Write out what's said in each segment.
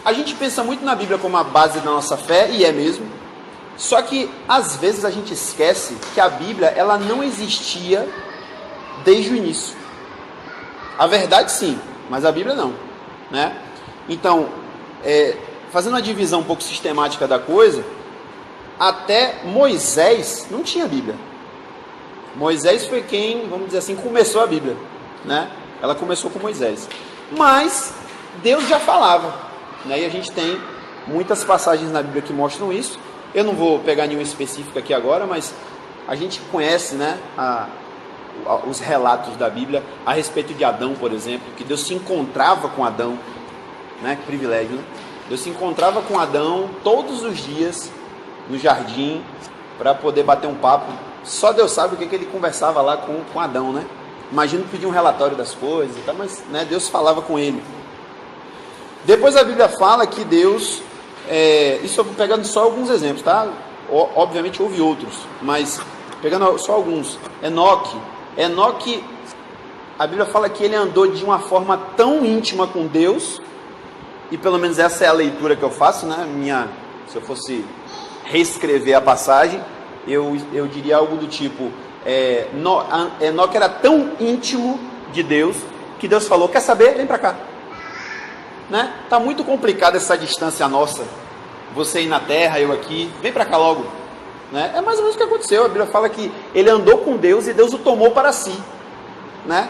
A gente pensa muito na Bíblia como a base da nossa fé, e é mesmo. Só que, às vezes, a gente esquece que a Bíblia, ela não existia desde o início. A verdade, sim, mas a Bíblia não, né? Então, fazendo uma divisão um pouco sistemática da coisa, até Moisés não tinha Bíblia. Moisés foi quem, vamos dizer assim, começou a Bíblia, né? Ela começou com Moisés. Mas Deus já falava, né? E a gente tem muitas passagens na Bíblia que mostram isso. Eu não vou pegar nenhuma específica aqui agora, mas a gente conhece, né, os relatos da Bíblia a respeito de Adão, por exemplo, que Deus se encontrava com Adão, né? Que privilégio, né? Deus se encontrava com Adão todos os dias no jardim para poder bater um papo. Só Deus sabe o que ele conversava lá com Adão, né? Imagino pedir um relatório das coisas e tal, mas, né, Deus falava com ele. Depois a Bíblia fala que Deus, isso eu vou pegando só alguns exemplos, tá? Obviamente houve outros, mas pegando só alguns. Enoque, a Bíblia fala que ele andou de uma forma tão íntima com Deus, e pelo menos essa é a leitura que eu faço, né? Se eu fosse reescrever a passagem, eu diria algo do tipo, Enoque era tão íntimo de Deus, que Deus falou, quer saber? Vem para cá. Né? Tá muito complicada essa distância nossa, você aí na terra, eu aqui, vem para cá logo. Né? É mais ou menos o que aconteceu. A Bíblia fala que ele andou com Deus e Deus o tomou para si, né?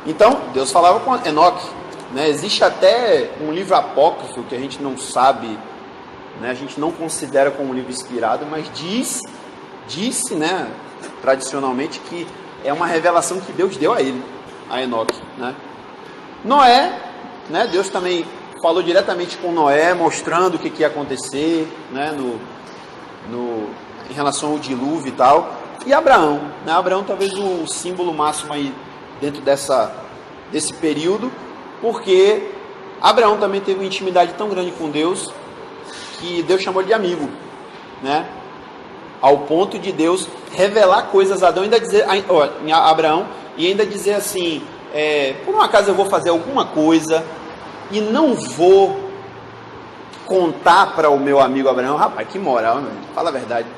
Então Deus falava com Enoque, né? Existe até um livro apócrifo que a gente não sabe, né? A gente não considera como um livro inspirado, mas disse, né, tradicionalmente, que é uma revelação que Deus deu a ele, a Enoque, né? Noé, né, Deus também falou diretamente com Noé, mostrando o que ia acontecer, né, em relação ao dilúvio e tal. E Abraão, né? Abraão talvez o símbolo máximo aí dentro desse período, porque Abraão também teve uma intimidade tão grande com Deus, que Deus chamou ele de amigo, né? Ao ponto de Deus revelar coisas a Adão, em Abraão, e ainda dizer assim, por um acaso eu vou fazer alguma coisa e não vou contar para o meu amigo Abraão. Rapaz, que moral, né? Fala a verdade.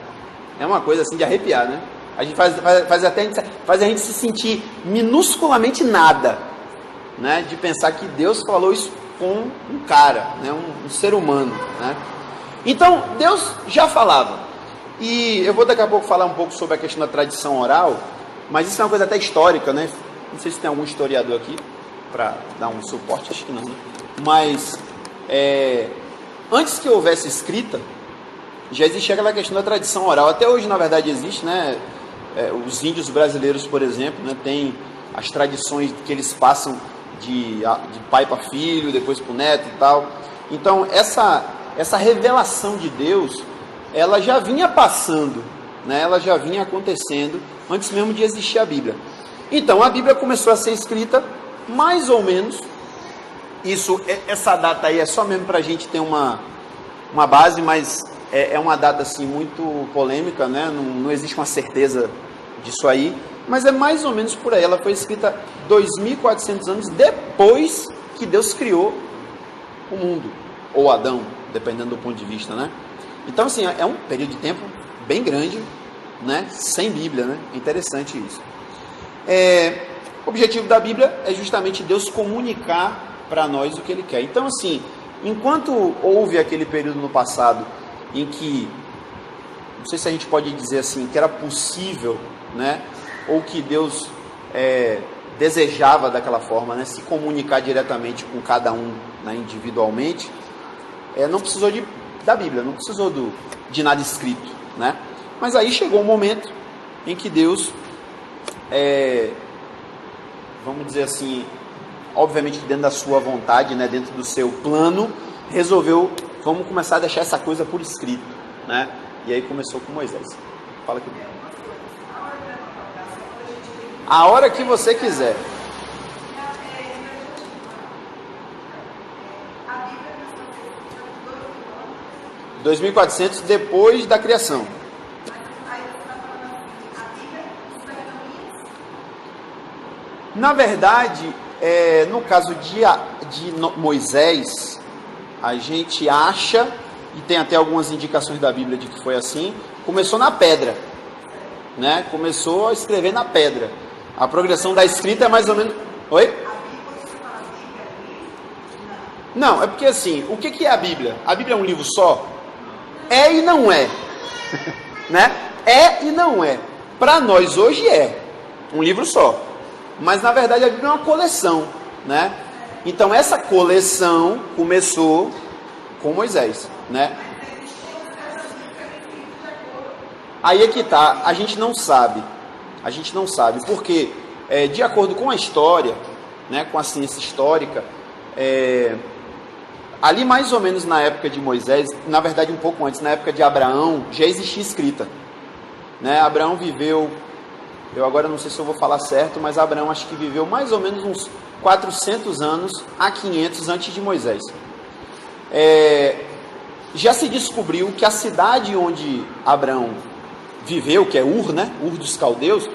É uma coisa assim de arrepiar, né? A gente faz a gente se sentir minusculamente nada, né? De pensar que Deus falou isso com um cara, né? Um ser humano, né? Então, Deus já falava. E eu vou daqui a pouco falar um pouco sobre a questão da tradição oral, mas isso é uma coisa até histórica, né? Não sei se tem algum historiador aqui para dar um suporte, acho que não, né? Mas antes que houvesse escrita, já existia aquela questão da tradição oral. Até hoje, na verdade, existe, né? Os índios brasileiros, por exemplo, né, tem as tradições que eles passam de pai para filho, depois para o neto e tal. Então, essa revelação de Deus, ela já vinha passando, né? Ela já vinha acontecendo antes mesmo de existir a Bíblia. Então, a Bíblia começou a ser escrita mais ou menos. Essa data aí é só mesmo para a gente ter uma base, mas é uma data assim muito polêmica, né? Não existe uma certeza disso aí, mas é mais ou menos por aí. Ela foi escrita 2.400 anos depois que Deus criou o mundo, ou Adão, dependendo do ponto de vista, né? Então, assim, é um período de tempo bem grande, né? Sem Bíblia, né? É interessante isso. O objetivo da Bíblia é justamente Deus comunicar para nós o que Ele quer. Então, assim, enquanto houve aquele período no passado em que, não sei se a gente pode dizer assim, que era possível, né? Ou que Deus desejava daquela forma, né? Se comunicar diretamente com cada um, né? Individualmente, não precisou da Bíblia, não precisou de nada escrito, né? Mas aí chegou um momento em que Deus, vamos dizer assim, obviamente dentro da sua vontade, né, dentro do seu plano, resolveu, vamos começar a deixar essa coisa por escrito, né? E aí começou com Moisés. Fala aqui. A hora que você quiser. A 2.400 depois da criação. Na verdade, no caso de Moisés, a gente acha, e tem até algumas indicações da Bíblia de que foi assim, começou na pedra, né? Começou a escrever na pedra. A progressão da escrita é mais ou menos... Oi? Não, é porque assim, o que é a Bíblia? A Bíblia é um livro só? É e não é. Né? É e não é. Para nós hoje é um livro só. Mas na verdade a Bíblia é uma coleção, né? Então essa coleção começou com Moisés, né? Aí é que tá, a gente não sabe, porque de acordo com a história, né, com a ciência histórica, ali mais ou menos na época de Moisés, na verdade um pouco antes, na época de Abraão, já existia escrita, né? Abraão viveu, eu agora não sei se eu vou falar certo, mas Abraão acho que viveu mais ou menos uns 400 anos a 500 antes de Moisés. Já se descobriu que a cidade onde Abraão viveu, que é Ur, né? Ur dos caldeus,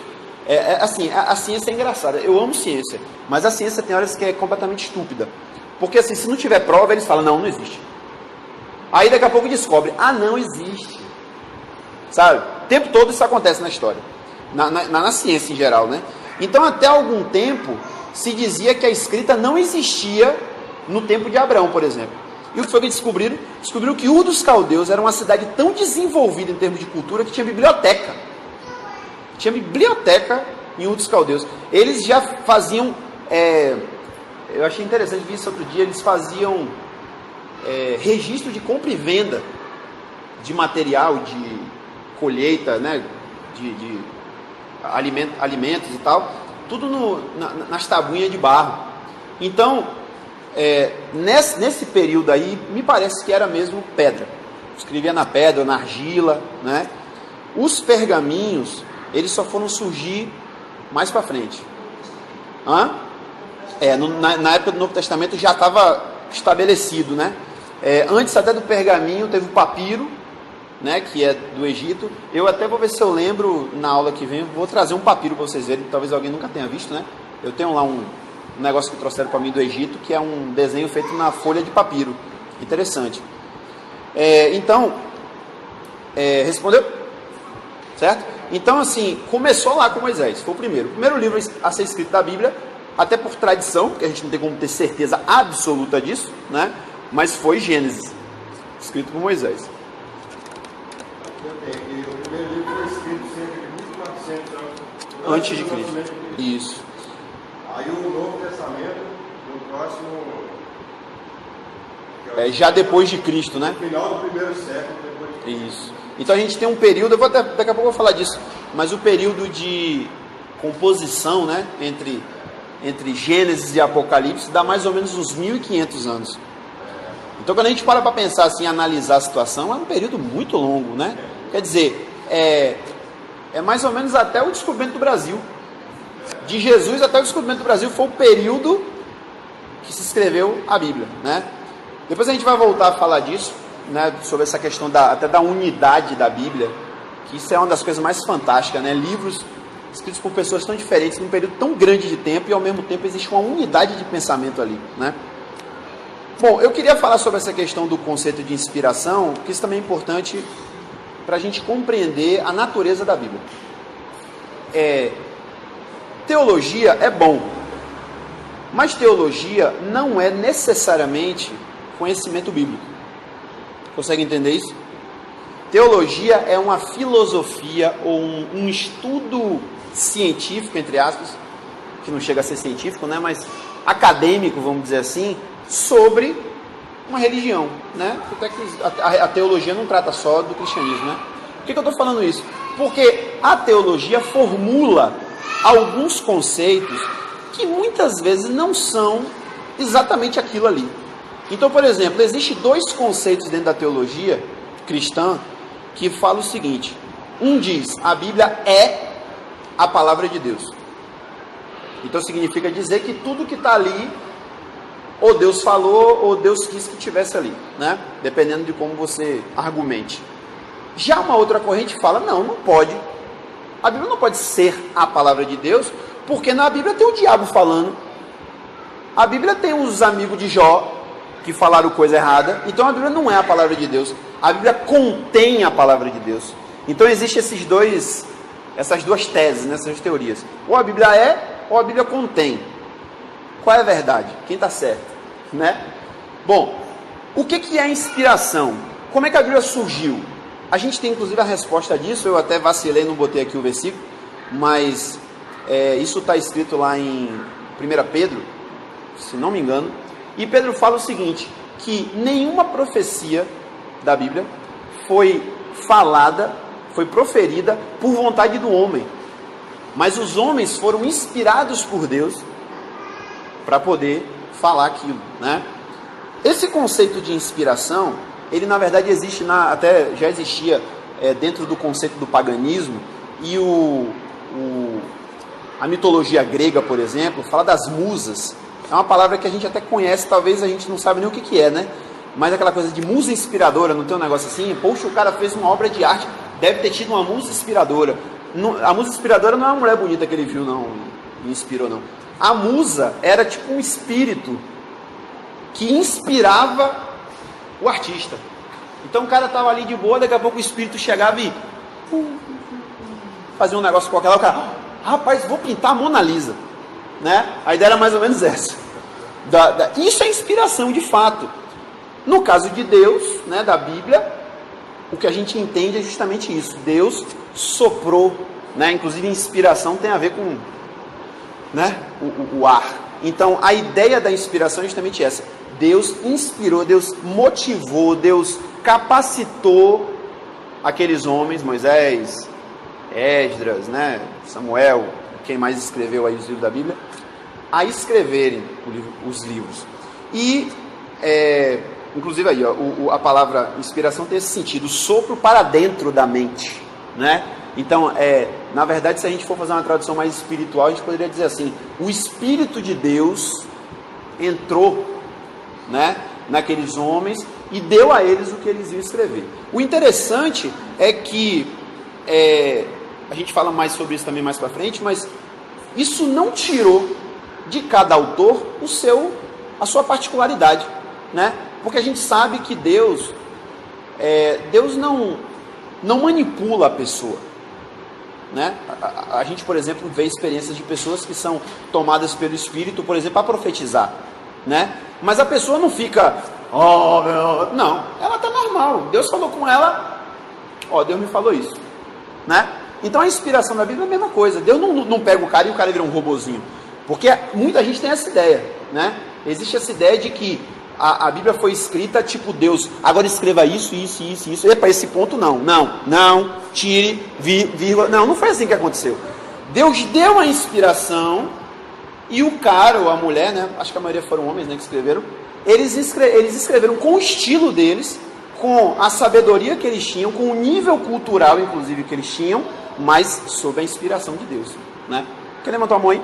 assim, a ciência é engraçada, eu amo ciência, mas a ciência tem horas que é completamente estúpida, porque assim, se não tiver prova, eles falam, não existe. Aí daqui a pouco descobre, não existe, sabe? O tempo todo isso acontece na história, na ciência em geral, né? Então até algum tempo se dizia que a escrita não existia no tempo de Abraão, por exemplo. E o que foi que descobriram? Descobriram que Ur dos caldeus era uma cidade tão desenvolvida em termos de cultura que tinha biblioteca. Tinha biblioteca em Ur dos caldeus. Eles já faziam, eu achei interessante, vi isso outro dia, eles faziam registro de compra e venda de material, de colheita, né, de alimentos e tal, tudo nas tabuinhas de barro. Então, nesse período aí, me parece que era mesmo pedra. Escrevia na pedra, na argila, né? Os pergaminhos, eles só foram surgir mais para frente. Na época do Novo Testamento já estava estabelecido, né? Antes até do pergaminho teve o papiro, né, que é do Egito. Eu até vou ver se eu lembro na aula que vem, vou trazer um papiro para vocês verem, talvez alguém nunca tenha visto, né? Eu tenho lá um negócio que trouxeram para mim do Egito, que é um desenho feito na folha de papiro. Interessante. Então, respondeu? Certo? Então, assim, começou lá com Moisés, foi o primeiro livro a ser escrito da Bíblia, até por tradição, porque a gente não tem como ter certeza absoluta disso, né? Mas foi Gênesis, escrito por Moisés. O primeiro livro foi escrito cerca de 1400 anos antes de Cristo. Isso. Aí o Novo Testamento, no próximo... já depois de Cristo, né? No final do primeiro século, depois de Cristo. Isso. Então a gente tem um período, daqui a pouco eu vou falar disso, mas o período de composição, né, entre Gênesis e Apocalipse dá mais ou menos uns 1500 anos. Então quando a gente para pensar assim, analisar a situação, é um período muito longo, né? Quer dizer, é mais ou menos até o descobrimento do Brasil. De Jesus até o descobrimento do Brasil foi o período que se escreveu a Bíblia, né? Depois a gente vai voltar a falar disso, né, sobre essa questão até da unidade da Bíblia, que isso é uma das coisas mais fantásticas, né? Livros escritos por pessoas tão diferentes num período tão grande de tempo e ao mesmo tempo existe uma unidade de pensamento ali, né? Bom, eu queria falar sobre essa questão do conceito de inspiração, porque isso também é importante para a gente compreender a natureza da Bíblia. Teologia é bom, mas teologia não é necessariamente conhecimento bíblico. Consegue entender isso? Teologia é uma filosofia ou um estudo científico, entre aspas, que não chega a ser científico, né, mas acadêmico, vamos dizer assim, sobre uma religião, né? Até que a teologia não trata só do cristianismo, né? Por que eu estou falando isso? Porque a teologia formula alguns conceitos que muitas vezes não são exatamente aquilo ali. Então, por exemplo, existem dois conceitos dentro da teologia cristã que falam o seguinte: um diz, a Bíblia é a palavra de Deus. Então significa dizer que tudo que está ali, ou Deus falou, ou Deus quis que tivesse ali, né? Dependendo de como você argumente. Já uma outra corrente fala, não pode. A Bíblia não pode ser a palavra de Deus, porque na Bíblia tem o diabo falando. A Bíblia tem os amigos de Jó, que falaram coisa errada. Então a Bíblia não é a palavra de Deus. A Bíblia contém a palavra de Deus. Então existem essas duas teses, né, essas teorias. Ou a Bíblia é, ou a Bíblia contém. Qual é a verdade? Quem está certo? Né? Bom, o que é inspiração? Como é que a Bíblia surgiu? A gente tem inclusive a resposta disso. Eu até vacilei, não botei aqui o versículo, mas isso está escrito lá em 1 Pedro, se não me engano. E Pedro fala o seguinte, que nenhuma profecia da Bíblia foi falada, foi proferida por vontade do homem, mas os homens foram inspirados por Deus para poder falar aquilo, né? Esse conceito de inspiração, ele na verdade existe, até já existia dentro do conceito do paganismo, e a mitologia grega, por exemplo, fala das musas. É uma palavra que a gente até conhece, talvez a gente não sabe nem o que é, né? Mas aquela coisa de musa inspiradora, não tem um negócio assim? Poxa, o cara fez uma obra de arte, deve ter tido uma musa inspiradora. A musa inspiradora não é uma mulher bonita que ele viu, não, me inspirou, não. A musa era tipo um espírito que inspirava o artista. Então o cara estava ali de boa, daqui a pouco o espírito chegava e fazia um negócio qualquer lá, o cara, rapaz, vou pintar a Mona Lisa, né? A ideia era mais ou menos essa. Isso é inspiração de fato. No caso de Deus, né, da Bíblia, o que a gente entende é justamente isso. Deus soprou, né? Inclusive inspiração tem a ver com, né, o ar. Então a ideia da inspiração é justamente essa. Deus inspirou, Deus motivou, Deus capacitou aqueles homens, Moisés, Esdras, né, Samuel, quem mais escreveu aí os livros da Bíblia, a escreverem os livros. E, inclusive aí, ó, a palavra inspiração tem esse sentido, sopro para dentro da mente, né? Então, na verdade, se a gente for fazer uma tradução mais espiritual, a gente poderia dizer assim, o Espírito de Deus entrou, né, naqueles homens e deu a eles o que eles iam escrever. O interessante é que, a gente fala mais sobre isso também mais para frente, mas isso não tirou de cada autor a sua particularidade, né? Porque a gente sabe que Deus não manipula a pessoa, né? A gente, por exemplo, vê experiências de pessoas que são tomadas pelo Espírito, por exemplo, a profetizar, né? Mas a pessoa não fica, não, ela está normal, Deus falou com ela, Deus me falou isso, né? Então a inspiração da Bíblia é a mesma coisa. Deus não pega o cara e o cara vira um robozinho, porque muita gente tem essa ideia, né? Existe essa ideia de que a Bíblia foi escrita tipo Deus, agora escreva isso, e para esse ponto não, tire, vírgula, não foi assim que aconteceu. Deus deu a inspiração e o cara ou a mulher, né, acho que a maioria foram homens, né, que escreveram, eles escreveram com o estilo deles, com a sabedoria que eles tinham, com o nível cultural inclusive que eles tinham, mas sob a inspiração de Deus, né? Quer levantar a mão aí?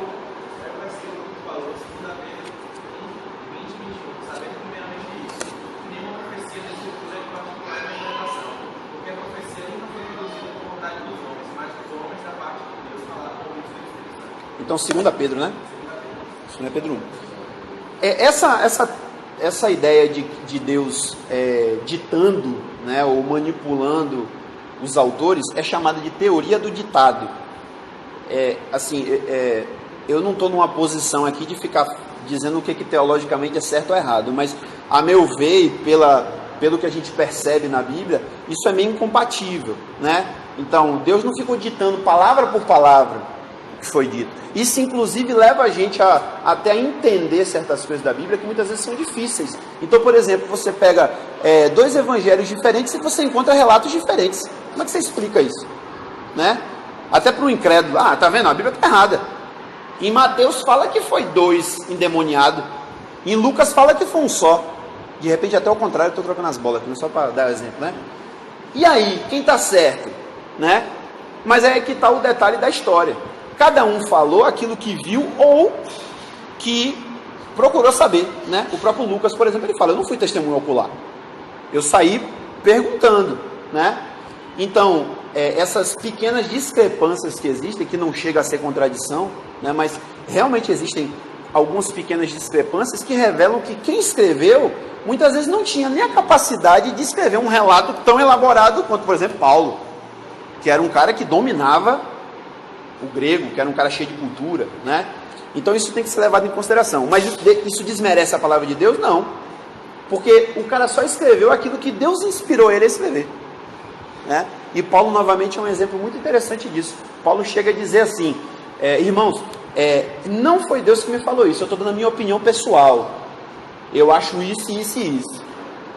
Então, 2 Pedro, né? 2 Pedro 1. Essa ideia de Deus ditando, né, ou manipulando os autores é chamada de teoria do ditado. Eu não estou numa posição aqui de ficar dizendo o que teologicamente é certo ou errado, mas, a meu ver, pelo que a gente percebe na Bíblia, isso é meio incompatível, né? Então, Deus não ficou ditando palavra por palavra o que foi dito. Isso, inclusive, leva a gente até a entender certas coisas da Bíblia que muitas vezes são difíceis. Então, por exemplo, você pega dois evangelhos diferentes e você encontra relatos diferentes. Como é que você explica isso? Né? Até para o incrédulo. Tá vendo? A Bíblia está errada. Em Mateus fala que foi 2 endemoniados. Em Lucas fala que foi um só. De repente, até o contrário, estou trocando as bolas aqui, só para dar exemplo, né? E aí, quem está certo? Né? Mas é que está o detalhe da história. Cada um falou aquilo que viu ou que procurou saber, né? O próprio Lucas, por exemplo, ele fala, eu não fui testemunho ocular. Eu saí perguntando, né? Então, essas pequenas discrepâncias que existem, que não chega a ser contradição, né? Mas realmente existem algumas pequenas discrepâncias que revelam que quem escreveu, muitas vezes não tinha nem a capacidade de escrever um relato tão elaborado quanto, por exemplo, Paulo, que era um cara que dominava o grego, que era um cara cheio de cultura, né? Então isso tem que ser levado em consideração. Mas isso desmerece a palavra de Deus? Não. Porque o cara só escreveu aquilo que Deus inspirou ele a escrever, né? E Paulo, novamente, é um exemplo muito interessante disso. Paulo chega a dizer assim, irmãos, não foi Deus que me falou isso, eu estou dando a minha opinião pessoal. Eu acho isso, isso e isso.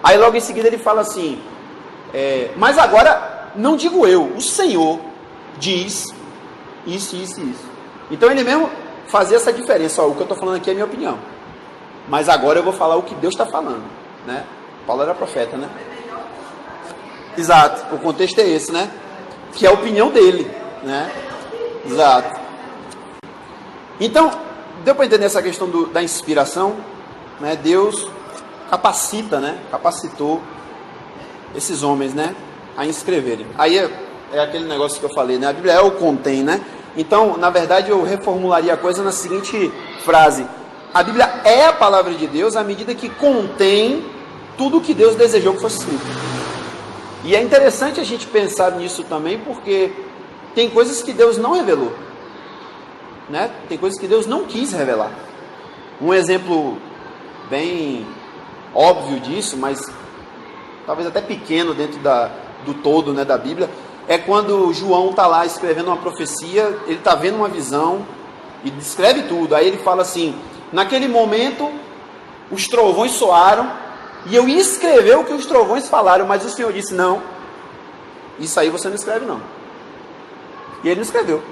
Aí logo em seguida ele fala assim, mas agora não digo eu, o Senhor diz isso, isso e isso. Então ele mesmo fazia essa diferença, o que eu estou falando aqui é a minha opinião. Mas agora eu vou falar o que Deus está falando, né? Paulo era profeta, né? Exato, o contexto é esse, né? Que é a opinião dele, né? Exato. Então, deu para entender essa questão da inspiração, né? Deus capacita, né? Capacitou esses homens, né? A escreverem. Aí é aquele negócio que eu falei, né? A Bíblia é o contém, né? Então, na verdade, eu reformularia a coisa na seguinte frase: a Bíblia é a palavra de Deus à medida que contém tudo o que Deus desejou que fosse escrito. E é interessante a gente pensar nisso também, porque tem coisas que Deus não revelou, né? Tem coisas que Deus não quis revelar. Um exemplo bem óbvio disso, mas talvez até pequeno dentro do todo, né, da Bíblia, é quando João está lá escrevendo uma profecia, ele está vendo uma visão e descreve tudo. Aí ele fala assim: naquele momento os trovões soaram e eu ia escrever o que os trovões falaram, mas o Senhor disse: não, isso aí você não escreve não. E ele não escreveu,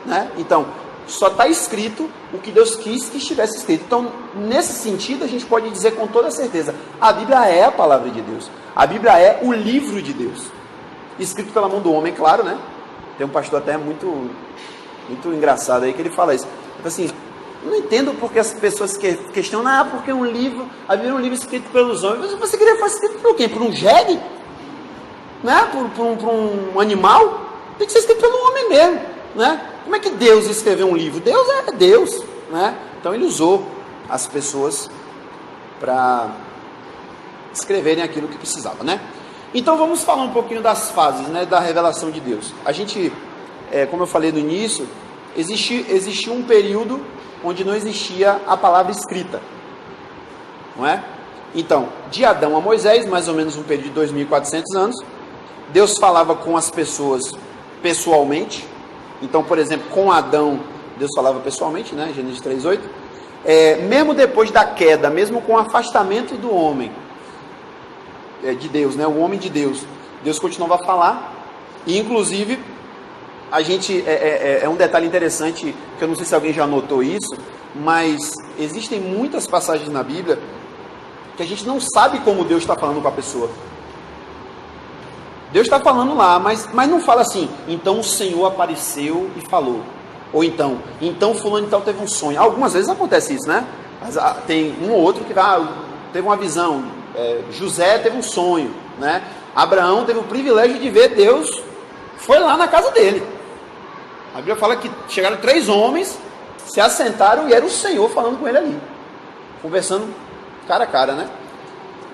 né? Então, só está escrito o que Deus quis que estivesse escrito. Então, nesse sentido, a gente pode dizer com toda certeza: a Bíblia é a palavra de Deus. A Bíblia é o livro de Deus, escrito pela mão do homem, claro, né? Tem um pastor até muito engraçado aí que ele fala isso. Ele fala assim: não entendo porque as pessoas questionam, porque um livro, a Bíblia é um livro escrito pelos homens. Você queria fazer escrito por quem? Por um jegue? Né? Por um animal? Tem que ser escrito pelo homem mesmo, né? Como é que Deus escreveu um livro? Deus é Deus, né? Então ele usou as pessoas para escreverem aquilo que precisava, né? Então vamos falar um pouquinho das fases, né, da revelação de Deus. A gente, como eu falei no início, existiu um período onde não existia a palavra escrita, não é? Então, de Adão a Moisés, mais ou menos um período de 2.400 anos, Deus falava com as pessoas pessoalmente. Então, por exemplo, com Adão, Deus falava pessoalmente, né? Gênesis 3:8. Mesmo depois da queda, mesmo com o afastamento do homem, de Deus, né? O homem de Deus, Deus continuava a falar. E, inclusive, a gente, é um detalhe interessante, que eu não sei se alguém já notou isso, mas existem muitas passagens na Bíblia que a gente não sabe como Deus está falando com a pessoa. Deus está falando lá, mas não fala assim: então o Senhor apareceu e falou. Ou então fulano e tal teve um sonho. Algumas vezes acontece isso, né? Mas, tem um ou outro que teve uma visão. José teve um sonho, né? Abraão teve o privilégio de ver Deus, foi lá na casa dele. A Bíblia fala que chegaram 3 homens, se assentaram e era o Senhor falando com ele ali, conversando cara a cara, né?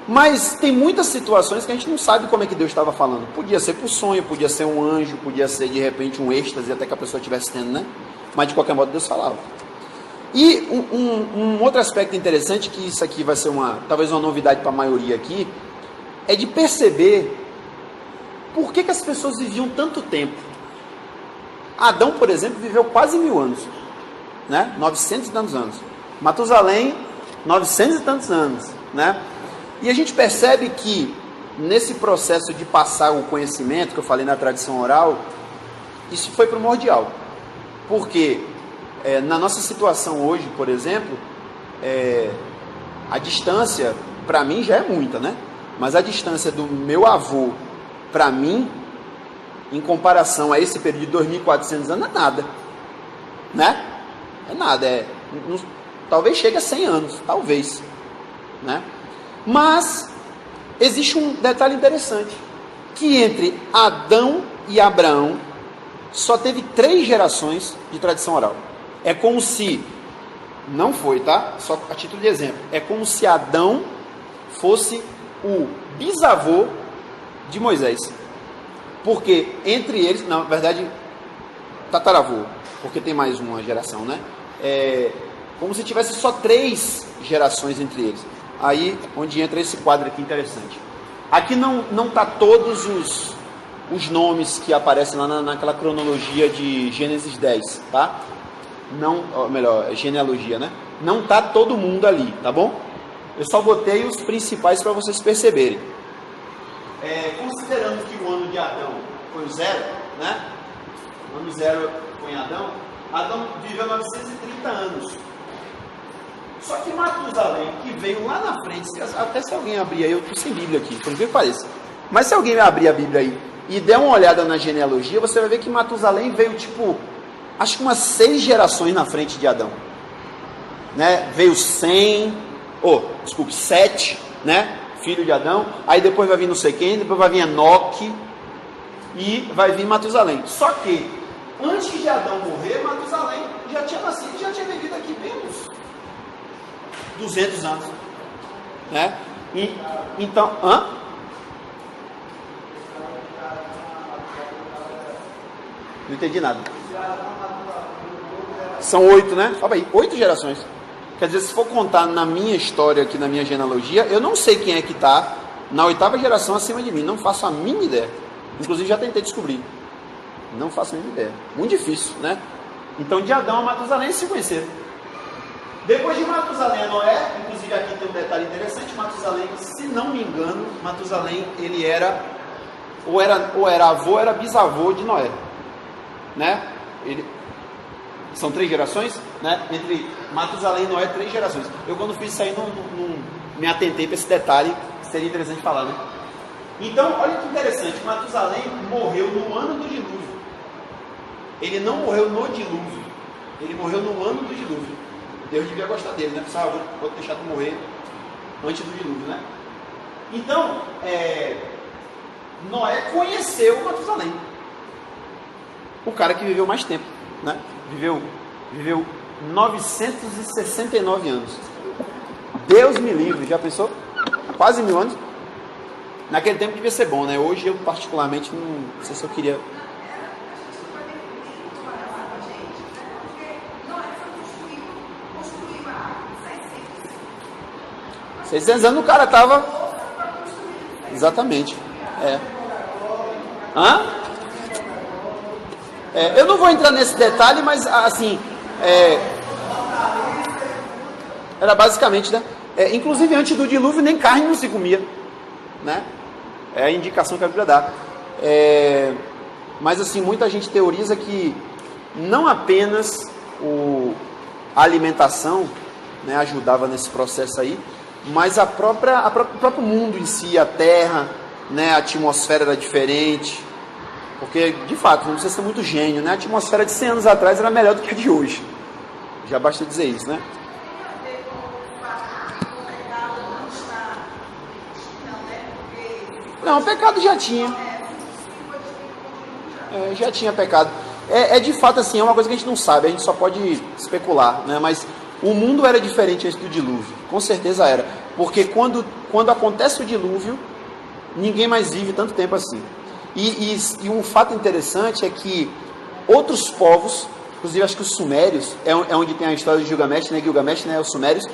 Mas tem muitas situações que a gente não sabe como é que Deus estava falando. Podia ser por sonho, podia ser um anjo, podia ser de repente um êxtase, até que a pessoa estivesse tendo, né? Mas de qualquer modo Deus falava. E um outro aspecto interessante, que isso aqui vai ser talvez uma novidade para a maioria aqui, é de perceber por que as pessoas viviam tanto tempo. Adão, por exemplo, viveu quase 1000 anos, né? 900 e tantos anos. Matusalém, 900 e tantos anos, né? E a gente percebe que nesse processo de passar o conhecimento, que eu falei na tradição oral, isso foi primordial. Porque na nossa situação hoje, por exemplo, a distância, para mim, já é muita, né? Mas a distância do meu avô para mim, em comparação a esse período de 2.400 anos, é nada, né? É nada, talvez chegue a 100 anos, talvez, né? Mas existe um detalhe interessante, que entre Adão e Abraão só teve 3 gerações de tradição oral. É como se Não foi, tá? Só a título de exemplo. É como se Adão fosse o bisavô de Moisés. Porque entre eles, na verdade, tataravô, porque tem mais uma geração, né? É como se tivesse só 3 gerações entre eles. Aí, onde entra esse quadro aqui interessante. Aqui não tá todos os nomes que aparecem lá naquela cronologia de Gênesis 10, tá? Não, ou melhor, genealogia, né? Não tá todo mundo ali, tá bom? Eu só botei os principais para vocês perceberem. Considerando que o ano de Adão foi o 0, né? O ano 0 foi em Adão. Adão viveu 930 anos. Só que Matusalém, que veio lá na frente, até se alguém abrir aí, eu estou sem Bíblia aqui, por que pareça. Mas se alguém abrir a Bíblia aí e der uma olhada na genealogia, você vai ver que Matusalém veio tipo, acho que umas 6 gerações na frente de Adão. Né? Veio 7, né? Filho de Adão, aí depois vai vir não sei quem, depois vai vir Enoque e vai vir Matusalém. Só que, antes de Adão morrer, Matusalém já tinha nascido e já tinha vivido aqui bem uns 200 anos. Né? Então, não entendi nada. São 8, né? Olha aí, 8 gerações. Quer dizer, se for contar na minha história aqui, na minha genealogia, eu não sei quem é que está na 8ª geração acima de mim. Não faço a mínima ideia. Inclusive, já tentei descobrir. Não faço a mínima ideia. Muito difícil, né? Então, de Adão a Matusalém se conheceram. Depois de Matusalém a Noé, inclusive aqui tem um detalhe interessante, Matusalém, se não me engano, Matusalém, ele era ou era avô, ou era bisavô de Noé. Né? São 3 gerações, né? Entre Matusalém e Noé, 3 gerações. Eu, quando fiz isso aí, não me atentei para esse detalhe, seria interessante falar, né? Então, olha que interessante, Matusalém morreu no ano do dilúvio. Ele não morreu no dilúvio, ele morreu no ano do dilúvio. Deus devia gostar dele, né? Pessoal, vou deixar tu morrer antes do dilúvio, né? Então, Noé conheceu Matusalém, o cara que viveu mais tempo, né? Viveu 969 anos. Deus me livre, já pensou? Quase 1000 anos. Naquele tempo devia ser bom, né? Hoje eu particularmente não sei se eu queria. Há 600 anos o cara tava. Exatamente. Eu não vou entrar nesse detalhe, mas assim, era basicamente, né? Inclusive antes do dilúvio nem carne não se comia, né? É a indicação que a Bíblia dá. Mas assim, muita gente teoriza que não apenas a alimentação, né, ajudava nesse processo aí, mas o próprio mundo em si, a terra, né, a atmosfera era diferente. Porque, de fato, não precisa ser muito gênio, né? A atmosfera de 100 anos atrás era melhor do que a de hoje. Já basta dizer isso, né? Não, pecado já tinha. Já tinha pecado. De fato assim, é uma coisa que a gente não sabe, a gente só pode especular, né? Mas o mundo era diferente antes do dilúvio, com certeza era. Porque quando acontece o dilúvio, ninguém mais vive tanto tempo assim. E um fato interessante é que outros povos, inclusive acho que os sumérios, é onde tem a história de Gilgamesh, né? Gilgamesh, né? Os sumérios,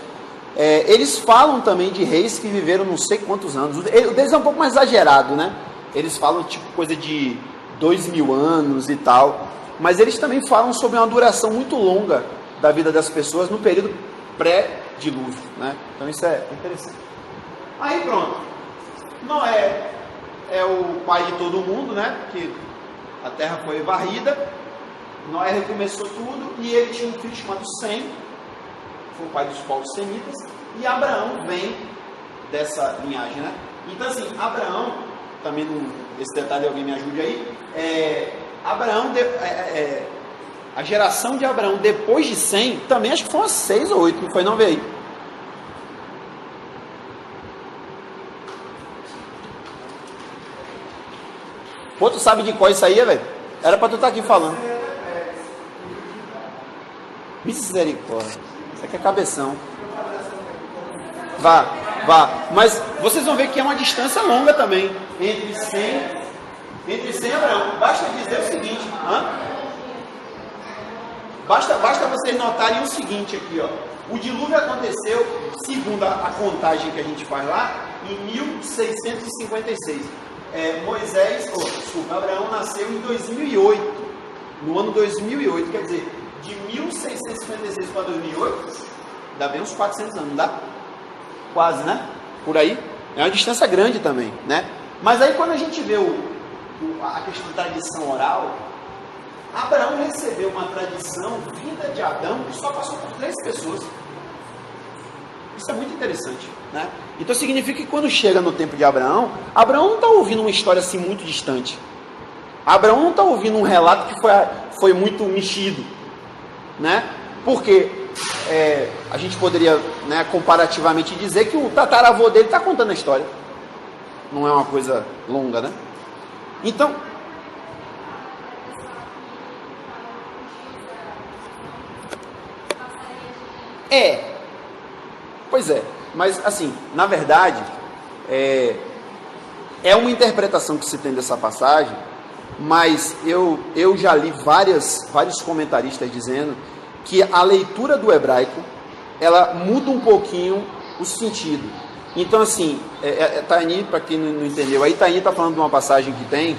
eles falam também de reis que viveram não sei quantos anos. O deles é um pouco mais exagerado, né? Eles falam tipo coisa de 2000 anos e tal. Mas eles também falam sobre uma duração muito longa da vida das pessoas no período pré-dilúvio, né? Então isso é interessante. Aí pronto. Noé é o pai de todo mundo, né? Porque a terra foi varrida, Noé recomeçou tudo e ele tinha um filho chamado Sem, foi o pai dos povos semitas, e Abraão vem dessa linhagem, né? Então assim, Abraão, também esse detalhe alguém me ajude aí, Abraão, a geração de Abraão depois de Sem, também acho que foi umas 6 ou 8, não foi não, vê aí. Pô, tu sabe de qual isso aí, velho? Era pra tu estar aqui falando. Misericórdia. É que é cabeção. Vá. Mas vocês vão ver que é uma distância longa também entre 100 e Abraão. Basta dizer o seguinte, Basta vocês notarem o seguinte aqui, ó. O dilúvio aconteceu, segundo a contagem que a gente faz lá, em 1656. Abraão nasceu em 2008, no ano 2008, quer dizer, de 1656 para 2008, dá bem uns 400 anos, não dá? Quase, né? Por aí. É uma distância grande também, né? Mas aí quando a gente vê a questão da tradição oral, Abraão recebeu uma tradição vinda de Adão que só passou por 3 pessoas. Isso é muito interessante, né? Então significa que quando chega no tempo de Abraão, Abraão não está ouvindo uma história assim muito distante. Abraão não está ouvindo um relato que foi muito mexido, né? Porque a gente poderia, né, comparativamente dizer que o tataravô dele está contando a história. Não é uma coisa longa, né? Então, pois é, mas assim, na verdade, é uma interpretação que se tem dessa passagem, mas eu já li vários comentaristas dizendo que a leitura do hebraico, ela muda um pouquinho o sentido. Então assim, Taini, para quem não entendeu, aí Taini está falando de uma passagem que tem,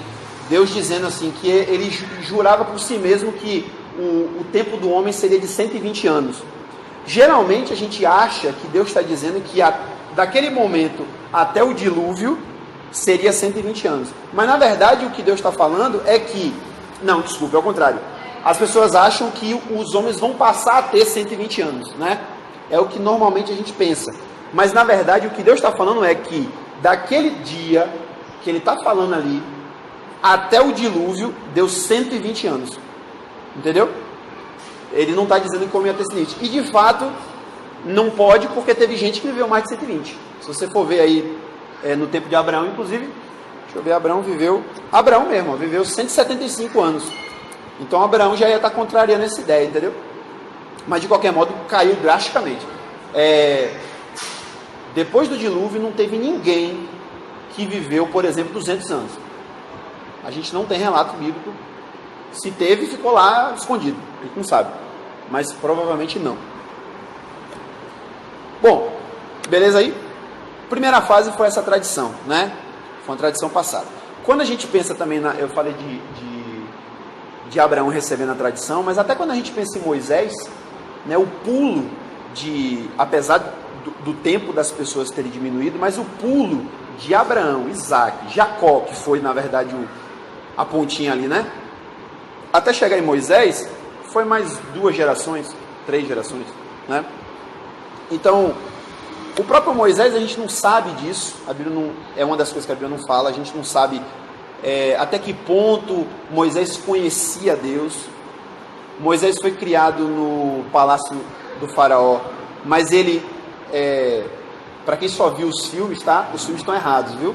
Deus dizendo assim, que ele jurava por si mesmo que o tempo do homem seria de 120 anos. Geralmente a gente acha que Deus está dizendo que daquele momento até o dilúvio seria 120 anos. Mas na verdade o que Deus está falando é que, não, desculpa, é o contrário. As pessoas acham que os homens vão passar a ter 120 anos, né? É o que normalmente a gente pensa. Mas na verdade o que Deus está falando é que daquele dia que ele está falando ali, até o dilúvio, deu 120 anos. Entendeu? Ele não está dizendo que como ia ter sinite. E de fato, não pode, porque teve gente que viveu mais de 120. Se você for ver aí, no tempo de Abraão, inclusive, deixa eu ver, Abraão viveu 175 anos. Então Abraão já ia estar contrariando essa ideia, entendeu? Mas de qualquer modo, caiu drasticamente. Depois do dilúvio, não teve ninguém que viveu, por exemplo, 200 anos. A gente não tem relato bíblico. Se teve, ficou lá escondido. A gente não sabe. Mas provavelmente não. Bom, beleza aí? Primeira fase foi essa tradição, né? Foi uma tradição passada. Quando a gente pensa também, eu falei de Abraão recebendo a tradição, mas até quando a gente pensa em Moisés, né, o pulo apesar do tempo das pessoas terem diminuído, mas o pulo de Abraão, Isaac, Jacó, que foi na verdade a pontinha ali, né? Até chegar em Moisés, foi mais 2 gerações, 3 gerações, né? Então, o próprio Moisés, a gente não sabe disso, a Bíblia não, é uma das coisas que a Bíblia não fala, a gente não sabe até que ponto Moisés conhecia Deus. Moisés foi criado no palácio do faraó, mas ele, para quem só viu os filmes, tá? Os filmes estão errados, viu?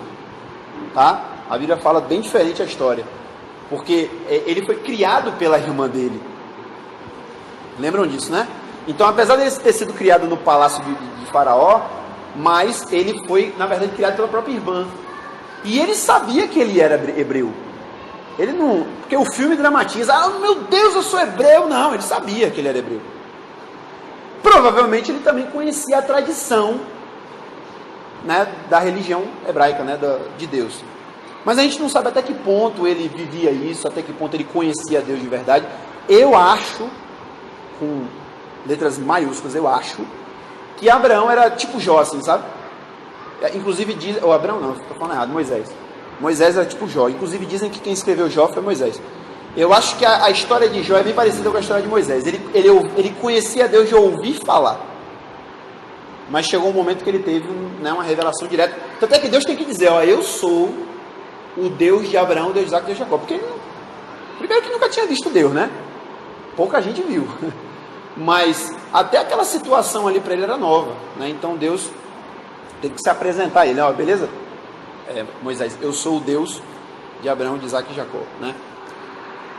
Tá? A Bíblia fala bem diferente a história. Porque ele foi criado pela irmã dele. Lembram disso, né? Então, apesar dele ter sido criado no palácio de Faraó, mas ele foi, na verdade, criado pela própria irmã. E ele sabia que ele era hebreu. Ele não... Porque o filme dramatiza, meu Deus, eu sou hebreu. Não, ele sabia que ele era hebreu. Provavelmente ele também conhecia a tradição, né, da religião hebraica, né, de Deus. Mas a gente não sabe até que ponto ele vivia isso, até que ponto ele conhecia Deus de verdade. Eu acho, com letras maiúsculas, eu acho, que Abraão era tipo Jó, assim, sabe? Inclusive diz... Ou Abraão não, estou falando errado, Moisés. Moisés era tipo Jó. Inclusive dizem que quem escreveu Jó foi Moisés. Eu acho que a história de Jó é bem parecida com a história de Moisés. Ele conhecia Deus de ouvir falar. Mas chegou um momento que ele teve uma revelação direta. Tanto é que Deus tem que dizer, ó, eu sou o Deus de Abraão, Deus de Isaac, Deus de Jacó. Porque ele, primeiro que nunca tinha visto Deus, né? Pouca gente viu. Mas até aquela situação ali para ele era nova, né? Então Deus tem que se apresentar a ele, ó, beleza? Moisés, eu sou o Deus de Abraão, de Isaac e Jacó, né?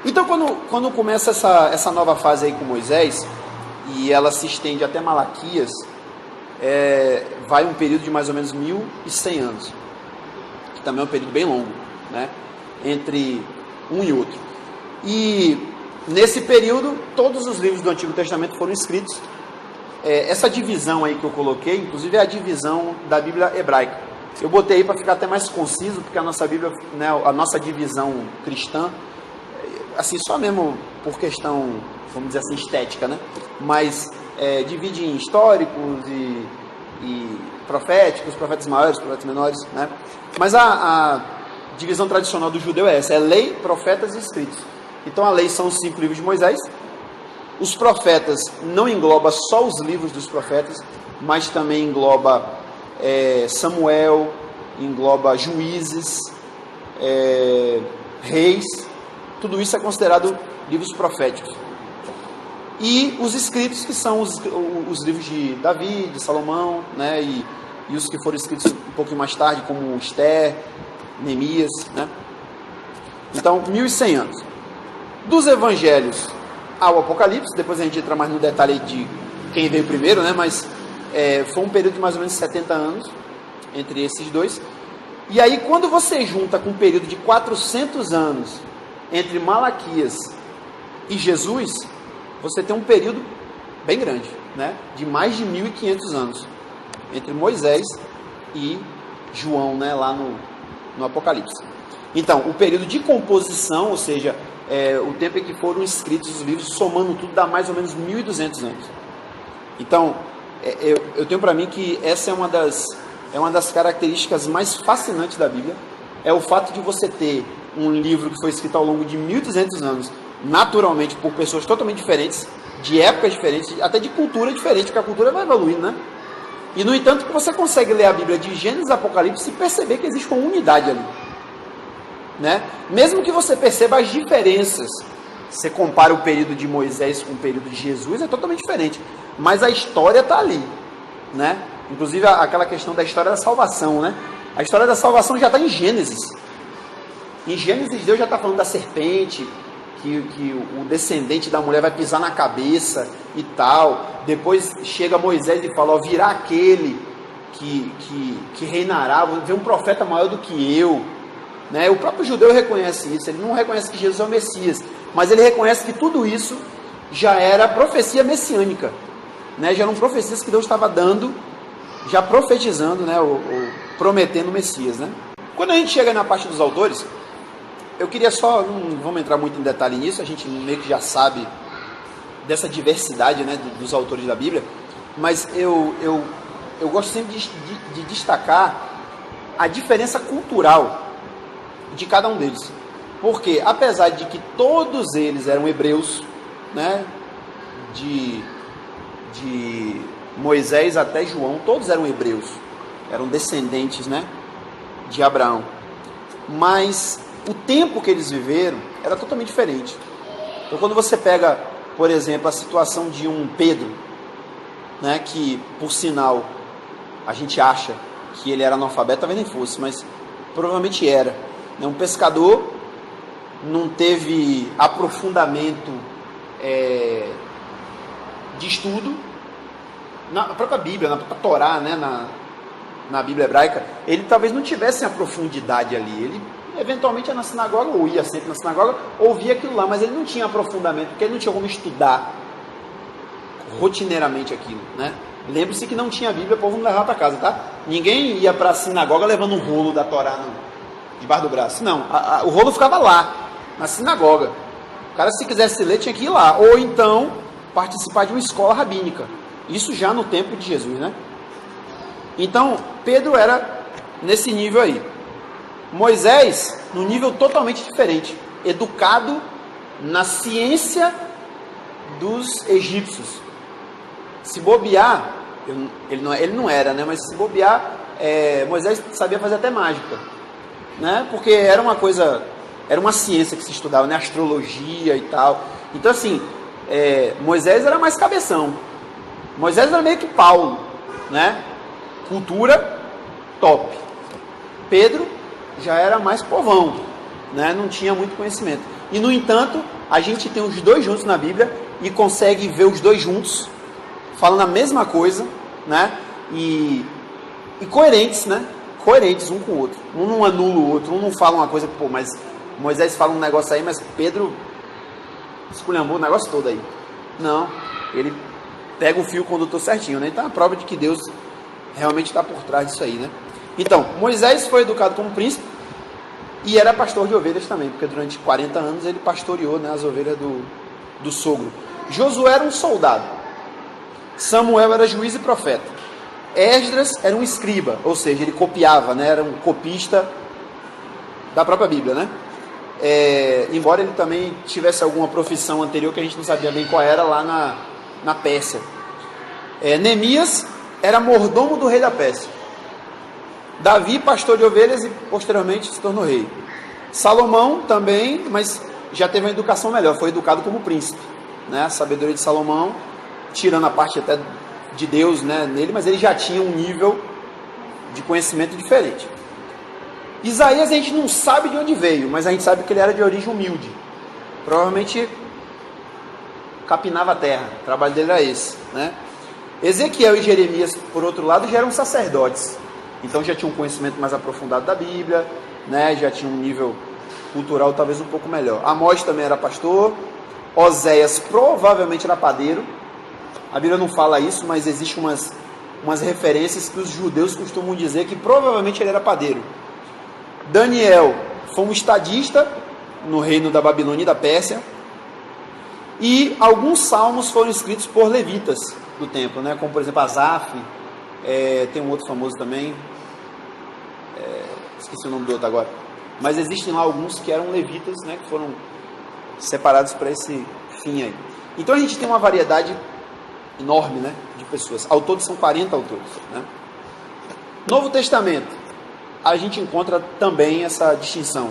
Então quando começa essa nova fase aí com Moisés, e ela se estende até Malaquias, vai um período de mais ou menos 1.100 anos, que também é um período bem longo, né, entre um e outro. E nesse período, todos os livros do Antigo Testamento foram escritos. Essa divisão aí que eu coloquei, inclusive, é a divisão da Bíblia hebraica. Eu botei aí para ficar até mais conciso, porque a nossa Bíblia, né, a nossa divisão cristã, assim, só mesmo por questão, vamos dizer assim, estética, né? Mas divide em históricos e proféticos, profetas maiores, profetas menores, né? Mas a divisão tradicional do judeu é essa: é lei, profetas e escritos. Então a lei são os 5 livros de Moisés. Os profetas não engloba só os livros dos profetas, mas também engloba Samuel, engloba Juízes, Reis. Tudo isso é considerado livros proféticos. E os escritos, que são os livros de Davi, de Salomão, né, e os que foram escritos um pouquinho mais tarde, como Esther, Neemias, né? Então, 1.100 anos. Dos evangelhos ao Apocalipse, depois a gente entra mais no detalhe de quem veio primeiro, né? Mas foi um período de mais ou menos 70 anos entre esses dois. E aí, quando você junta com um período de 400 anos entre Malaquias e Jesus, você tem um período bem grande, né? De mais de 1.500 anos entre Moisés e João, né? Lá no Apocalipse. Então, o período de composição, ou seja, o tempo em que foram escritos os livros, somando tudo, dá mais ou menos 1.200 anos. Então, eu tenho para mim que essa é uma das características mais fascinantes da Bíblia, é o fato de você ter um livro que foi escrito ao longo de 1.200 anos, naturalmente por pessoas totalmente diferentes, de épocas diferentes, até de cultura diferente, porque a cultura vai evoluindo, né? E, no entanto, que você consegue ler a Bíblia de Gênesis e Apocalipse e perceber que existe uma unidade ali, né? Mesmo que você perceba as diferenças, você compara o período de Moisés com o período de Jesus, é totalmente diferente, mas a história está ali, né? Inclusive aquela questão da história da salvação, né? A história da salvação já está em Gênesis. Em Gênesis, Deus já está falando da serpente, que o descendente da mulher vai pisar na cabeça e tal. Depois chega Moisés e fala, virá aquele que reinará, vem um profeta maior do que eu, né? O próprio judeu reconhece isso. Ele não reconhece que Jesus é o Messias, mas ele reconhece que tudo isso já era profecia messiânica, né? Já eram profecias que Deus estava dando, já profetizando, né? ou prometendo o Messias, né? Quando a gente chega na parte dos autores, eu queria só, não vamos entrar muito em detalhe nisso, a gente meio que já sabe dessa diversidade, né, dos autores da Bíblia, mas eu gosto sempre de destacar a diferença cultural de cada um deles. Porque, apesar de que todos eles eram hebreus, né, de Moisés até João, todos eram hebreus, eram descendentes, né, de Abraão, mas o tempo que eles viveram era totalmente diferente. Então, quando você pega, por exemplo, a situação de um Pedro, né, que, por sinal, a gente acha que ele era analfabeto, talvez nem fosse, mas provavelmente era, né, um pescador, não teve aprofundamento de estudo, na própria Bíblia, na própria Torá, né, na Bíblia hebraica, ele talvez não tivesse a profundidade ali. Ele eventualmente ia na sinagoga, ou ia sempre na sinagoga, ouvia aquilo lá, mas ele não tinha aprofundamento, porque ele não tinha como estudar rotineiramente aquilo, né? Lembre-se que não tinha Bíblia, o povo não levava para casa, tá? Ninguém ia para a sinagoga levando um rolo da Torá debaixo do braço. Não, o rolo ficava lá, na sinagoga. O cara, se quisesse ler, tinha que ir lá, ou então participar de uma escola rabínica. Isso já no tempo de Jesus, né? Então, Pedro era nesse nível aí. Moisés, num nível totalmente diferente, educado na ciência dos egípcios. Se bobear, ele não era, né? Mas se bobear, Moisés sabia fazer até mágica, né? Porque era uma ciência que se estudava, né? Astrologia e tal. Então, assim, Moisés era mais cabeção. Moisés era meio que Paulo, né? Cultura top. Pedro já era mais povão, né? Não tinha muito conhecimento. E, no entanto, a gente tem os dois juntos na Bíblia, e consegue ver os dois juntos, falando a mesma coisa, né? E coerentes, né? Coerentes um com o outro. Um não anula o outro, um não fala uma coisa, pô, mas Moisés fala um negócio aí, mas Pedro esculhambou o negócio todo aí. Não, ele pega o fio condutor certinho, né? Então é a prova de que Deus realmente está por trás disso aí, né? Então, Moisés foi educado como príncipe e era pastor de ovelhas também, porque durante 40 anos ele pastoreou, né, as ovelhas do sogro. Josué era um soldado. Samuel era juiz e profeta. Esdras era um escriba, ou seja, ele copiava, né, era um copista da própria Bíblia, né? Embora ele também tivesse alguma profissão anterior que a gente não sabia bem qual era lá na Pérsia. Neemias era mordomo do rei da Pérsia. Davi, pastor de ovelhas e posteriormente se tornou rei. Salomão também, mas já teve uma educação melhor, foi educado como príncipe, né? A sabedoria de Salomão, tirando a parte até de Deus, né, nele, mas ele já tinha um nível de conhecimento diferente. Isaías a gente não sabe de onde veio, mas a gente sabe que ele era de origem humilde. Provavelmente capinava a terra, o trabalho dele era esse, né? Ezequiel e Jeremias, por outro lado, já eram sacerdotes. Então já tinha um conhecimento mais aprofundado da Bíblia, né? Já tinha um nível cultural talvez um pouco melhor. Amós também era pastor. Oséias provavelmente era padeiro. A Bíblia não fala isso, mas existem umas referências que os judeus costumam dizer que provavelmente ele era padeiro. Daniel foi um estadista no reino da Babilônia e da Pérsia. E alguns salmos foram escritos por levitas do templo, né? Como por exemplo Asaf, tem um outro famoso também, esqueci o nome do outro agora, mas existem lá alguns que eram levitas, né? Que foram separados para esse fim aí. Então a gente tem uma variedade enorme, né, de pessoas. Ao todo são 40 autores, né? Novo Testamento, a gente encontra também essa distinção.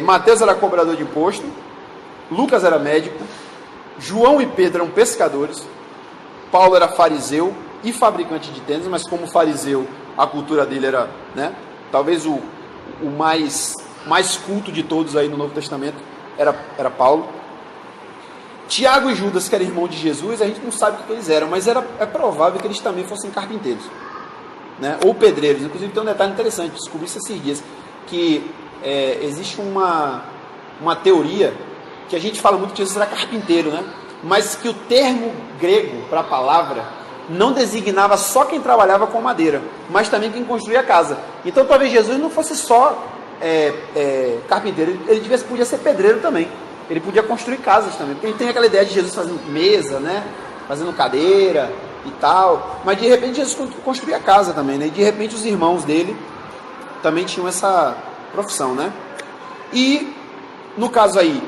Mateus era cobrador de imposto, Lucas era médico, João e Pedro eram pescadores, Paulo era fariseu e fabricante de tênis, mas como fariseu, a cultura dele era, né, talvez o mais culto de todos aí no Novo Testamento era Paulo. Tiago e Judas, que eram irmãos de Jesus, a gente não sabe o que eles eram, mas é provável que eles também fossem carpinteiros, né, ou pedreiros. Inclusive tem um detalhe interessante, descobri isso esses dias, que existe uma teoria que a gente fala muito que Jesus era carpinteiro, né, mas que o termo grego para a palavra não designava só quem trabalhava com madeira, mas também quem construía a casa. Então talvez Jesus não fosse só carpinteiro, ele podia ser pedreiro também. Ele podia construir casas também, porque ele tem aquela ideia de Jesus fazendo mesa, né, fazendo cadeira e tal, mas de repente Jesus construía casa também, né, e de repente os irmãos dele também tinham essa profissão, né. E no caso aí,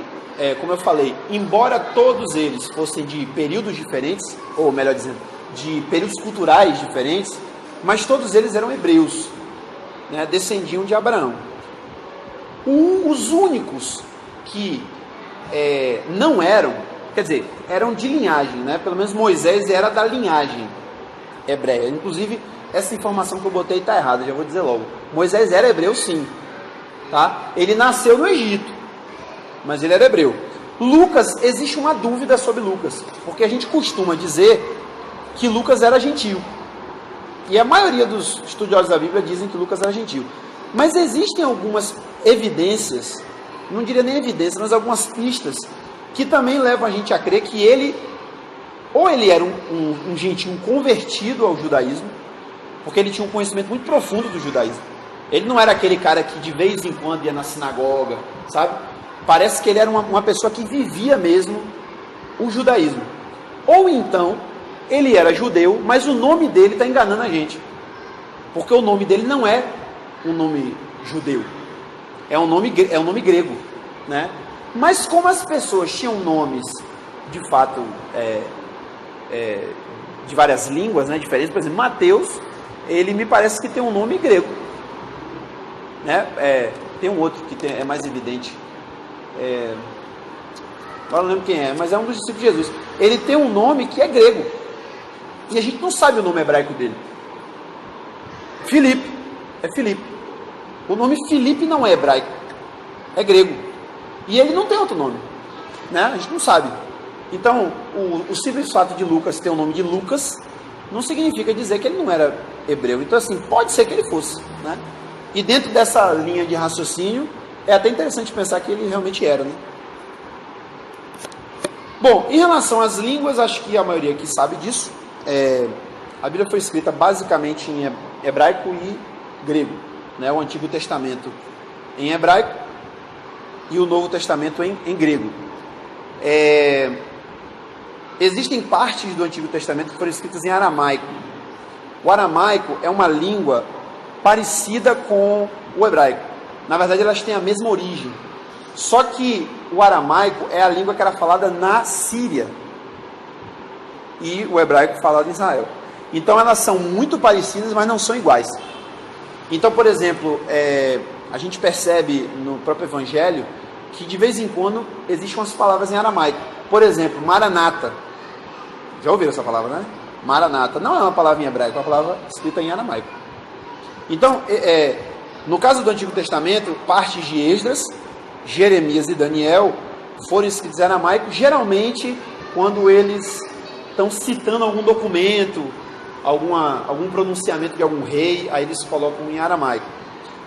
como eu falei, embora todos eles fossem de períodos diferentes, ou melhor dizendo, de períodos culturais diferentes, mas todos eles eram hebreus, né, descendiam de Abraão. Os únicos que não eram, quer dizer, eram de linhagem, né? Pelo menos Moisés era da linhagem hebreia. Inclusive, essa informação que eu botei está errada, já vou dizer logo. Moisés era hebreu sim, tá? Ele nasceu no Egito, mas ele era hebreu. Lucas, existe uma dúvida sobre Lucas, porque a gente costuma dizer que Lucas era gentil. E a maioria dos estudiosos da Bíblia dizem que Lucas era gentil. Mas existem algumas evidências, não diria nem evidências, mas algumas pistas, que também levam a gente a crer que ele era um gentil convertido ao judaísmo, porque ele tinha um conhecimento muito profundo do judaísmo. Ele não era aquele cara que de vez em quando ia na sinagoga, sabe? Parece que ele era uma pessoa que vivia mesmo o judaísmo. Ou então, ele era judeu, mas o nome dele está enganando a gente. Porque o nome dele não é um nome judeu. É um nome grego, né? Mas como as pessoas tinham nomes, de fato, de várias línguas, né, diferentes, por exemplo, Mateus, ele me parece que tem um nome grego, né? Tem um outro que é mais evidente, agora não lembro quem é, mas é um dos discípulos de Jesus. Ele tem um nome que é grego, e a gente não sabe o nome hebraico dele. Filipe, é Filipe. O nome Filipe não é hebraico, é grego. E ele não tem outro nome, né? A gente não sabe. Então, o simples fato de Lucas ter o nome de Lucas não significa dizer que ele não era hebreu. Então, assim, pode ser que ele fosse, né? E dentro dessa linha de raciocínio, é até interessante pensar que ele realmente era, né? Bom, em relação às línguas, acho que a maioria aqui sabe disso. A Bíblia foi escrita basicamente em hebraico e grego, né? O Antigo Testamento em hebraico e o Novo Testamento em grego. Existem partes do Antigo Testamento que foram escritas em aramaico. O aramaico é uma língua parecida com o hebraico. Na verdade, elas têm a mesma origem. Só que o aramaico é a língua que era falada na Síria e o hebraico falado em Israel. Então, elas são muito parecidas, mas não são iguais. Então, por exemplo, a gente percebe no próprio Evangelho que de vez em quando existem umas palavras em aramaico. Por exemplo, Maranata. Já ouviram essa palavra, né? Maranata. Não é uma palavra em hebraico, é uma palavra escrita em aramaico. Então, no caso do Antigo Testamento, partes de Esdras, Jeremias e Daniel foram escritos em aramaico, geralmente quando eles estão citando algum documento, algum pronunciamento de algum rei, aí eles colocam em aramaico.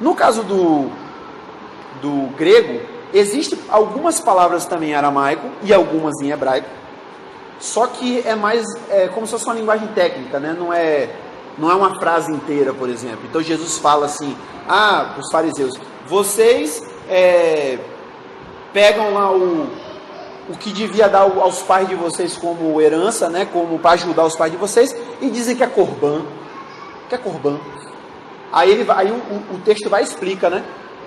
No caso do grego, existem algumas palavras também em aramaico e algumas em hebraico, só que é mais como se fosse uma linguagem técnica, né? Não é uma frase inteira, por exemplo. Então Jesus fala assim, os fariseus, vocês pegam lá o que devia dar aos pais de vocês como herança, né? Como para ajudar os pais de vocês, e dizem que é corban. Aí o texto vai e explica, né?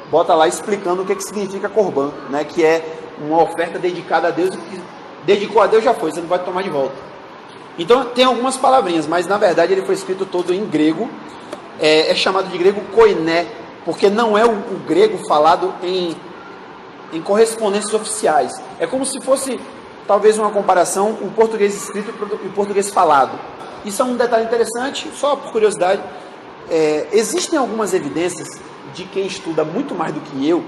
Bota lá explicando o que significa corban, né? Que é uma oferta dedicada a Deus, e que dedicou a Deus já foi, você não vai tomar de volta. Então tem algumas palavrinhas, mas na verdade ele foi escrito todo em grego. É chamado de grego koiné, porque não é o grego falado em correspondências oficiais. É como se fosse, talvez uma comparação, o português escrito e o português falado. Isso é um detalhe interessante, só por curiosidade. Existem algumas evidências de quem estuda muito mais do que eu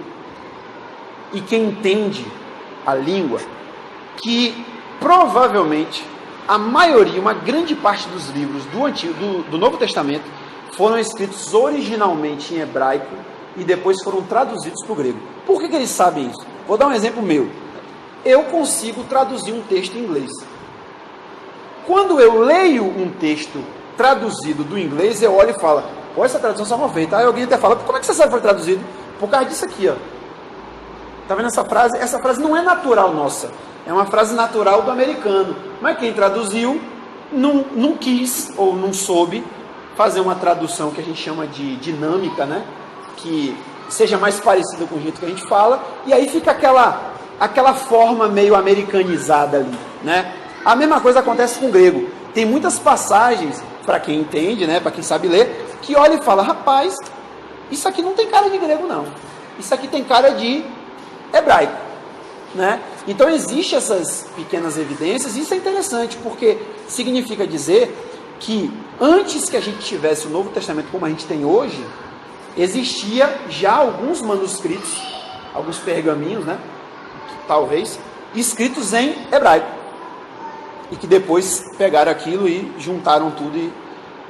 e quem entende a língua, que provavelmente a maioria, uma grande parte dos livros do Novo Testamento foram escritos originalmente em hebraico e depois foram traduzidos para o grego. Por que eles sabem isso? Vou dar um exemplo meu. Eu consigo traduzir um texto em inglês. Quando eu leio um texto traduzido do inglês, eu olho e falo, essa tradução só mal feita. Aí alguém até fala, como é que você sabe que foi traduzido? Por causa disso aqui, ó. Tá vendo essa frase? Essa frase não é natural nossa. É uma frase natural do americano. Mas quem traduziu não quis ou não soube fazer uma tradução que a gente chama de dinâmica, né? Que seja mais parecida com o jeito que a gente fala. E aí fica aquela forma meio americanizada ali, né? A mesma coisa acontece com o grego. Tem muitas passagens, para quem entende, né? Para quem sabe ler, que olha e fala, rapaz, isso aqui não tem cara de grego, não. Isso aqui tem cara de hebraico, né? Então existem essas pequenas evidências, e isso é interessante, porque significa dizer que antes que a gente tivesse o Novo Testamento como a gente tem hoje, existia já alguns manuscritos, alguns pergaminhos, né? Talvez, escritos em hebraico, e que depois pegaram aquilo e juntaram tudo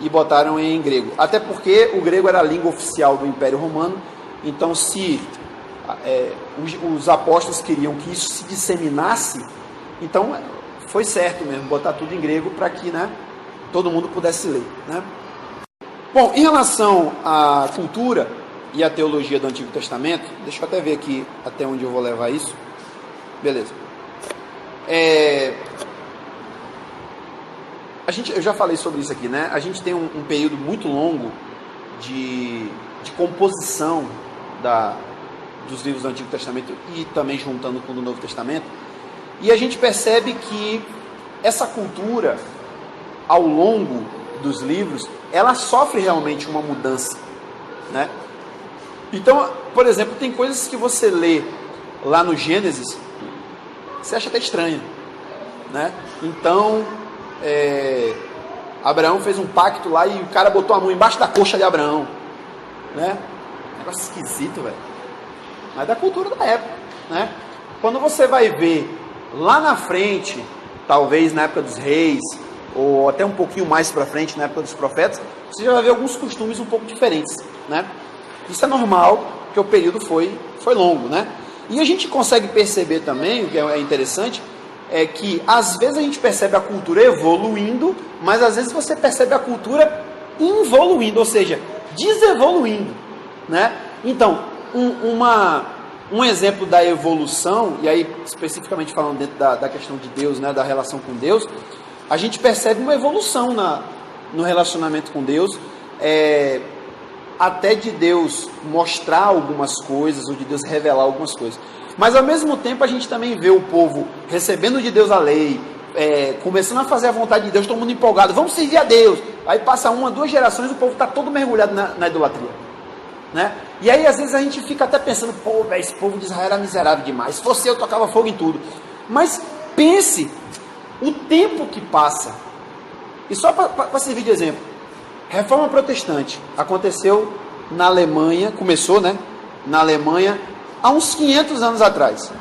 e botaram em grego. Até porque o grego era a língua oficial do Império Romano, então se os apóstolos queriam que isso se disseminasse, então foi certo mesmo botar tudo em grego para que, né, todo mundo pudesse ler, né? Bom, em relação à cultura e à teologia do Antigo Testamento, deixa eu até ver aqui até onde eu vou levar isso. Beleza. Eu já falei sobre isso aqui, né? A gente tem um período muito longo de composição dos livros do Antigo Testamento e também juntando com o do Novo Testamento, e a gente percebe que essa cultura, ao longo dos livros, ela sofre realmente uma mudança, né? Então, por exemplo, tem coisas que você lê lá no Gênesis, você acha até estranho, né? Então, Abraão fez um pacto lá e o cara botou a mão embaixo da coxa de Abraão, né? Negócio esquisito, velho. Mas da cultura da época, né? Quando você vai ver lá na frente talvez na época dos reis, ou até um pouquinho mais para frente, na época dos profetas, você já vai ver alguns costumes um pouco diferentes, né? Isso é normal, porque o período foi longo, né? E a gente consegue perceber também, o que é interessante, é que às vezes a gente percebe a cultura evoluindo, mas às vezes você percebe a cultura involuindo, ou seja, desevoluindo, né? Então, um exemplo da evolução, e aí especificamente falando dentro da questão de Deus, né, da relação com Deus, a gente percebe uma evolução no relacionamento com Deus, até de Deus mostrar algumas coisas, ou de Deus revelar algumas coisas. Mas ao mesmo tempo a gente também vê o povo recebendo de Deus a lei, começando a fazer a vontade de Deus, todo mundo empolgado, vamos servir a Deus. Aí passa 1, 2 gerações, o povo está todo mergulhado na idolatria, né? E aí às vezes a gente fica até pensando, pô, véio, esse povo de Israel era miserável demais, se fosse eu tocava fogo em tudo. Mas pense o tempo que passa. E só para servir de exemplo, Reforma Protestante aconteceu na Alemanha, começou, né, na Alemanha, há uns 500 anos atrás.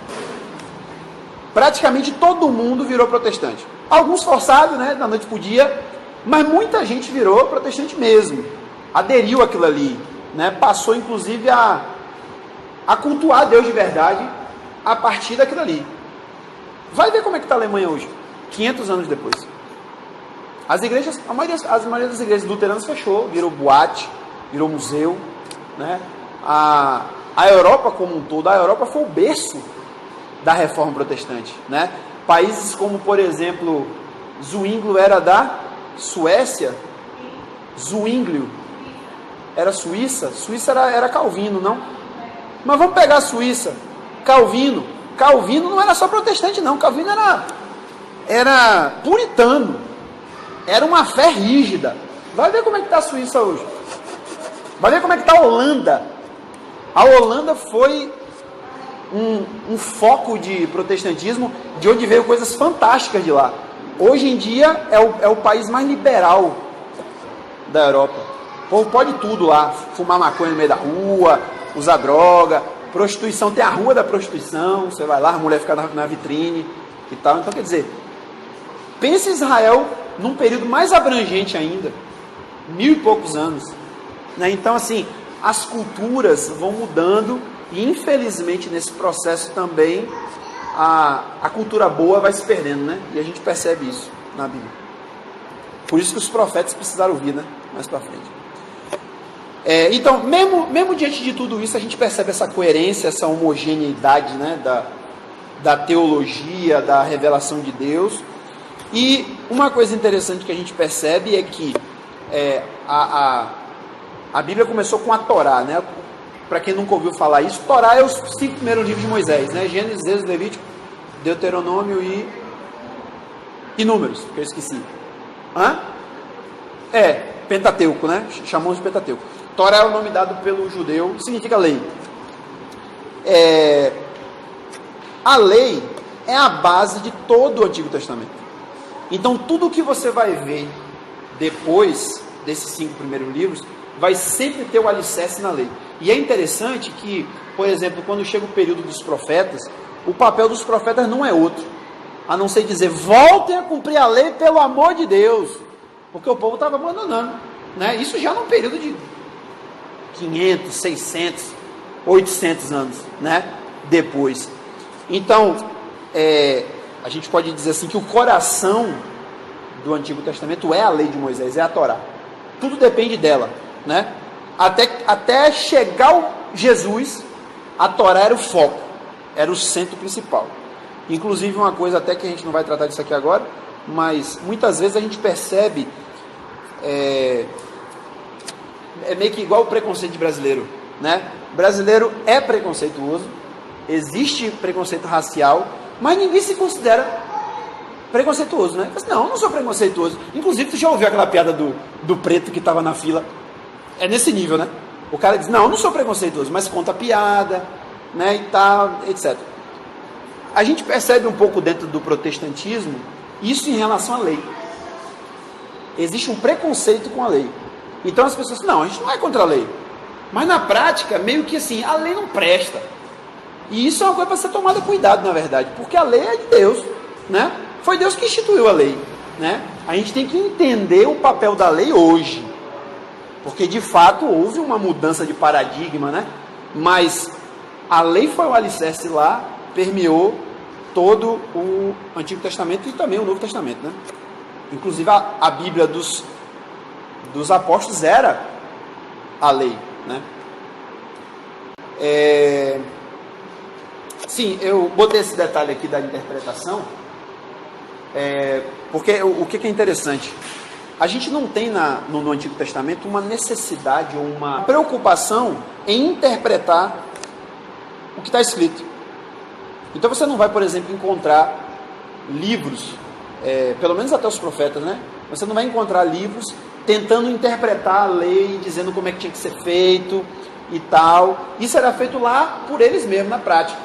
Praticamente todo mundo virou protestante. Alguns forçados, né, da noite para o dia, mas muita gente virou protestante mesmo. Aderiu àquilo ali, né, passou inclusive a cultuar Deus de verdade a partir daquilo ali. Vai ver como é que está a Alemanha hoje, 500 anos depois. As igrejas, a maioria das igrejas luteranas fechou, virou boate, virou museu, né? A Europa como um todo, a Europa foi o berço da Reforma Protestante, né? Países como, por exemplo, Zwinglio era da Suécia, Zwinglio era Suíça era Calvino, não? Mas vamos pegar a Suíça, Calvino não era só protestante não, Calvino era puritano, era uma fé rígida. Vai ver como é que está a Suíça hoje. Vai ver como é que está a Holanda. A Holanda foi um foco de protestantismo, de onde veio coisas fantásticas de lá. Hoje em dia é o país mais liberal da Europa. O povo pode tudo lá, fumar maconha no meio da rua, usar droga, prostituição, tem a rua da prostituição, você vai lá, a mulher fica na vitrine e tal. Então quer dizer, pense Israel num período mais abrangente ainda, 1000 e poucos anos, né? Então assim, as culturas vão mudando e infelizmente nesse processo também a cultura boa vai se perdendo, né? E a gente percebe isso na Bíblia. Por isso que os profetas precisaram vir, né? Mais para frente. Então, mesmo diante de tudo isso, a gente percebe essa coerência, essa homogeneidade, né? Da teologia, da revelação de Deus. E uma coisa interessante que a gente percebe é que a Bíblia começou com a Torá, né? Para quem nunca ouviu falar isso, Torá é os 5 primeiros livros de Moisés, né? Gênesis, Êxodo, Levítico, Deuteronômio e Números, que eu esqueci. Pentateuco, né? Chamamos de Pentateuco. Torá é o nome dado pelo judeu, significa lei. A lei é a base de todo o Antigo Testamento. Então, tudo que você vai ver depois desses 5 primeiros livros, vai sempre ter o alicerce na lei. E é interessante que, por exemplo, quando chega o período dos profetas, o papel dos profetas não é outro, a não ser dizer, voltem a cumprir a lei pelo amor de Deus, porque o povo estava abandonando, né? Isso já num período de 500, 600, 800 anos, né? Depois. Então, a gente pode dizer assim que o coração do Antigo Testamento é a lei de Moisés, é a Torá. Tudo depende dela, né? Até chegar o Jesus, a Torá era o foco, era o centro principal. Inclusive uma coisa até que a gente não vai tratar disso aqui agora, mas muitas vezes a gente percebe, é meio que igual o preconceito de brasileiro, né? Brasileiro é preconceituoso, existe preconceito racial, mas ninguém se considera preconceituoso, né? Não, eu não sou preconceituoso. Inclusive, tu já ouviu aquela piada do preto que estava na fila? É nesse nível, né? O cara diz, não, eu não sou preconceituoso, mas conta piada, né, e tal, etc. A gente percebe um pouco dentro do protestantismo isso em relação à lei. Existe um preconceito com a lei. Então as pessoas não, a gente não é contra a lei. Mas na prática, meio que assim, a lei não presta. E isso é uma coisa para ser tomada cuidado, na verdade, porque a lei é de Deus, né? foi Deus que instituiu a lei, né? A gente tem que entender o papel da lei hoje, porque de fato houve uma mudança de paradigma, né? Mas a lei foi o alicerce lá, permeou todo o Antigo Testamento e também o Novo Testamento, né? Inclusive a Bíblia dos apóstolos era a lei, né? Sim, eu botei esse detalhe aqui da interpretação, porque o que é interessante? A gente não tem no Antigo Testamento uma necessidade ou uma preocupação em interpretar o que está escrito. Então você não vai, por exemplo, encontrar livros, pelo menos até os profetas, né? Você não vai encontrar livros tentando interpretar a lei, dizendo como é que tinha que ser feito e tal. Isso era feito lá por eles mesmos, na prática,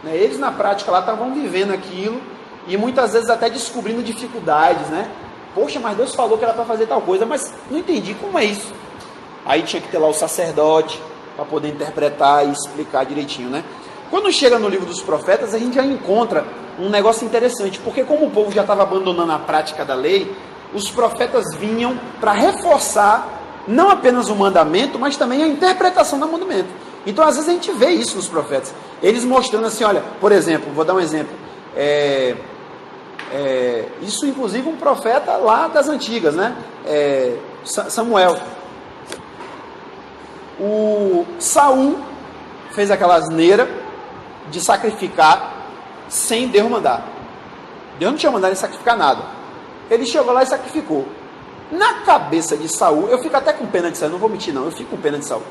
né? Eles na prática lá estavam vivendo aquilo e muitas vezes até descobrindo dificuldades, né? Poxa, mas Deus falou que era para fazer tal coisa, mas não entendi como é isso. Aí tinha que ter lá o sacerdote para poder interpretar e explicar direitinho, né? Quando chega no livro dos profetas, a gente já encontra um negócio interessante, porque como o povo já estava abandonando a prática da lei, os profetas vinham para reforçar não apenas o mandamento, mas também a interpretação do mandamento. Então, às vezes a gente vê isso nos profetas, eles mostrando assim, olha, por exemplo, vou dar um exemplo, isso inclusive um profeta lá das antigas, né? Samuel. O Saul fez aquela asneira de sacrificar sem Deus mandar. Deus não tinha mandado ele sacrificar nada. Ele chegou lá e sacrificou. Na cabeça de Saul, eu fico até com pena de Saul, não vou mentir não, eu fico com pena de Saul.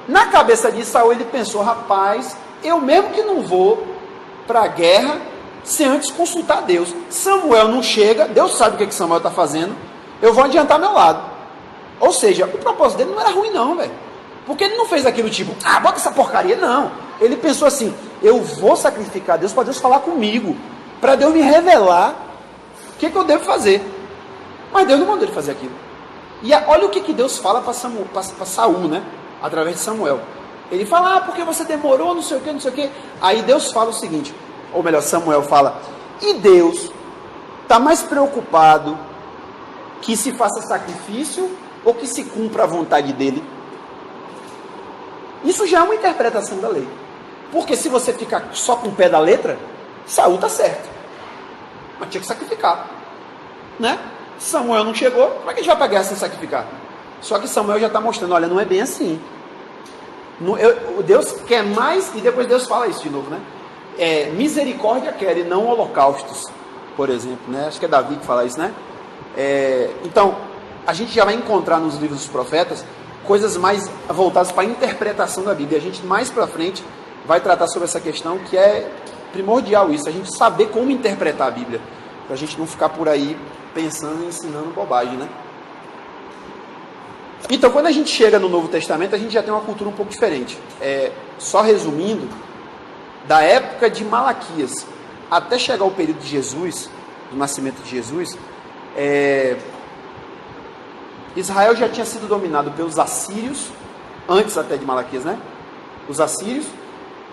Na cabeça de Saul ele pensou, rapaz, eu mesmo que não vou para a guerra sem antes consultar Deus. Samuel não chega, Deus sabe o que Samuel está fazendo, eu vou adiantar meu lado. Ou seja, o propósito dele não era ruim não, velho. Porque ele não fez aquilo tipo, bota essa porcaria, não. Ele pensou assim, eu vou sacrificar Deus para Deus falar comigo, para Deus me revelar o que eu devo fazer. Mas Deus não mandou ele fazer aquilo. E olha o que Deus fala para Saul, né? Através de Samuel. Ele fala, porque você demorou, não sei o que, não sei o que. Aí Deus fala o seguinte, ou melhor, Samuel fala, e Deus está mais preocupado que se faça sacrifício ou que se cumpra a vontade dele? Isso já é uma interpretação da lei. Porque se você ficar só com o pé da letra, Saul está certo. Mas tinha que sacrificar. Né? Samuel não chegou, como é que a gente vai para a guerra sem sacrificar? Só que Samuel já está mostrando, olha, não é bem assim. Deus quer mais, e depois Deus fala isso de novo, né? Misericórdia quer e não holocaustos, por exemplo, né? Acho que é Davi que fala isso, né? Então, a gente já vai encontrar nos livros dos profetas coisas mais voltadas para a interpretação da Bíblia. A gente mais para frente vai tratar sobre essa questão, que é primordial isso, a gente saber como interpretar a Bíblia, para a gente não ficar por aí pensando e ensinando bobagem, né? Então, quando a gente chega no Novo Testamento, a gente já tem uma cultura um pouco diferente. Só resumindo, da época de Malaquias até chegar ao período de Jesus, do nascimento de Jesus, Israel já tinha sido dominado pelos assírios, antes até de Malaquias, né? Os assírios,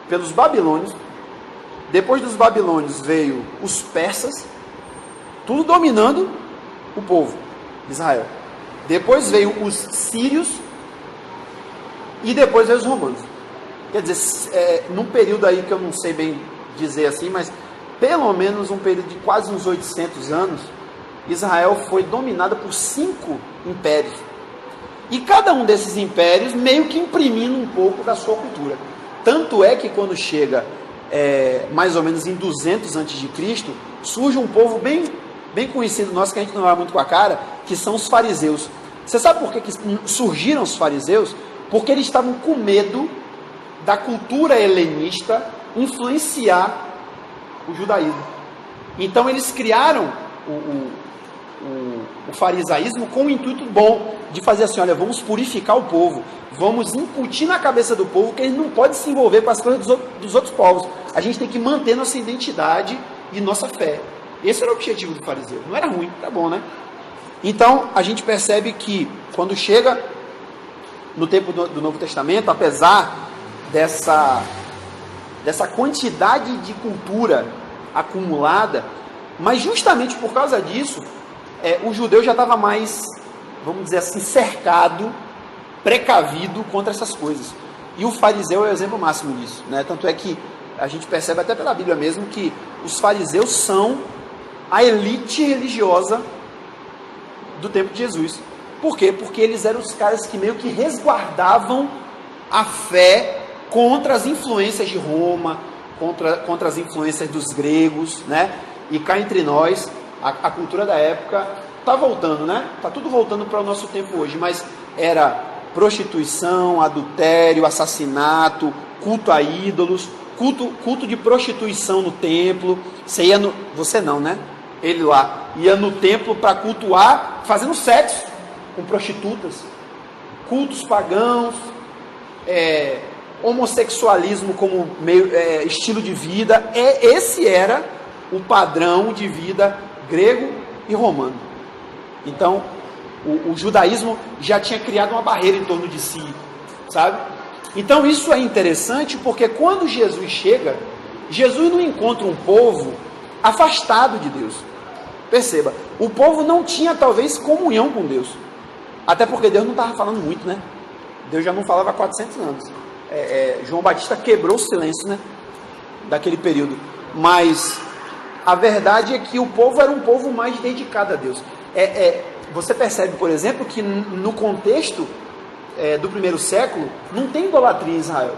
pelos babilônios. Depois dos babilônios veio os persas, tudo dominando o povo de Israel. Depois veio os sírios e depois veio os romanos. Quer dizer, num período aí que eu não sei bem dizer assim, mas pelo menos um período de quase uns 800 anos, Israel foi dominada por 5 impérios. E cada um desses impérios meio que imprimindo um pouco da sua cultura. Tanto é que quando chega mais ou menos em 200 a.C., surge um povo bem conhecido nosso, que a gente não vai muito com a cara, que são os fariseus. Você sabe por que surgiram os fariseus? Porque eles estavam com medo da cultura helenista influenciar o judaísmo. Então eles criaram o farisaísmo com o intuito bom de fazer assim, olha, vamos purificar o povo, vamos incutir na cabeça do povo que ele não pode se envolver com as coisas dos outros povos. A gente tem que manter nossa identidade e nossa fé. Esse era o objetivo do fariseu. Não era ruim, tá bom, né? Então, a gente percebe que quando chega no tempo do Novo Testamento, apesar dessa quantidade de cultura acumulada, Mas justamente por causa disso, o judeu já estava mais, vamos dizer assim, cercado, precavido contra essas coisas. E o fariseu é o exemplo máximo disso, né? Tanto é que a gente percebe até pela Bíblia mesmo que os fariseus são a elite religiosa do tempo de Jesus. Por quê? Porque eles eram os caras que meio que resguardavam a fé contra as influências de Roma, contra as influências dos gregos, né? E cá entre nós, a cultura da época está voltando, né? Está tudo voltando para o nosso tempo hoje, mas era prostituição, adultério, assassinato, culto a ídolos, culto de prostituição no templo. Você não, né? Ele lá ia no templo para cultuar, fazendo sexo com prostitutas, cultos pagãos, homossexualismo como estilo de vida. Esse era o padrão de vida grego e romano. Então, o judaísmo já tinha criado uma barreira em torno de si, sabe? Então, isso é interessante porque quando Jesus chega, Jesus não encontra um povo afastado de Deus. Perceba, o povo não tinha talvez comunhão com Deus, até porque Deus não estava falando muito, né? Deus já não falava há 400 anos. João Batista quebrou o silêncio, né? Daquele período. Mas a verdade é que o povo era um povo mais dedicado a Deus. Você percebe, por exemplo, que no contexto do primeiro século, não tem idolatria em Israel.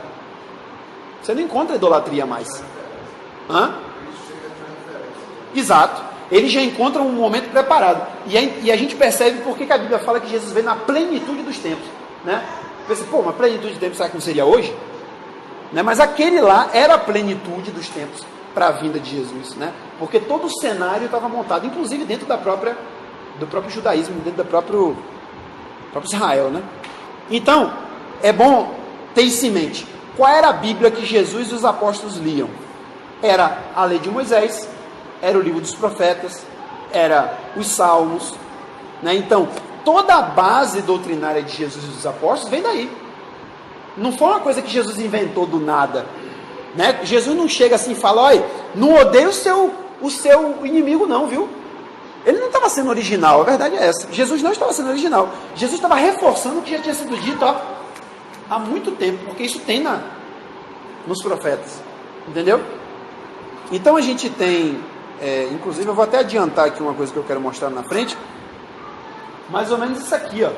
Você não encontra idolatria mais. Exato. Eles já encontram um momento preparado. E a gente percebe por que a Bíblia fala que Jesus veio na plenitude dos tempos, né? Pensa, uma plenitude de tempos, será que não seria hoje? Né? Mas aquele lá era a plenitude dos tempos para a vinda de Jesus, né? Porque todo o cenário estava montado, inclusive dentro do próprio judaísmo, dentro do próprio Israel, né? Então, é bom ter isso em mente. Qual era a Bíblia que Jesus e os apóstolos liam? Era a lei de Moisés, era o livro dos profetas, era os salmos, né? Então, toda a base doutrinária de Jesus e dos apóstolos vem daí. Não foi uma coisa que Jesus inventou do nada, né? Jesus não chega assim e fala, olha, não odeia o seu inimigo não, viu? Ele não estava sendo original, a verdade é essa. Jesus não estava sendo original. Jesus estava reforçando o que já tinha sido dito há muito tempo, porque isso tem nos profetas, entendeu? Então a gente tem, inclusive eu vou até adiantar aqui uma coisa que eu quero mostrar na frente, mais ou menos isso aqui, ó.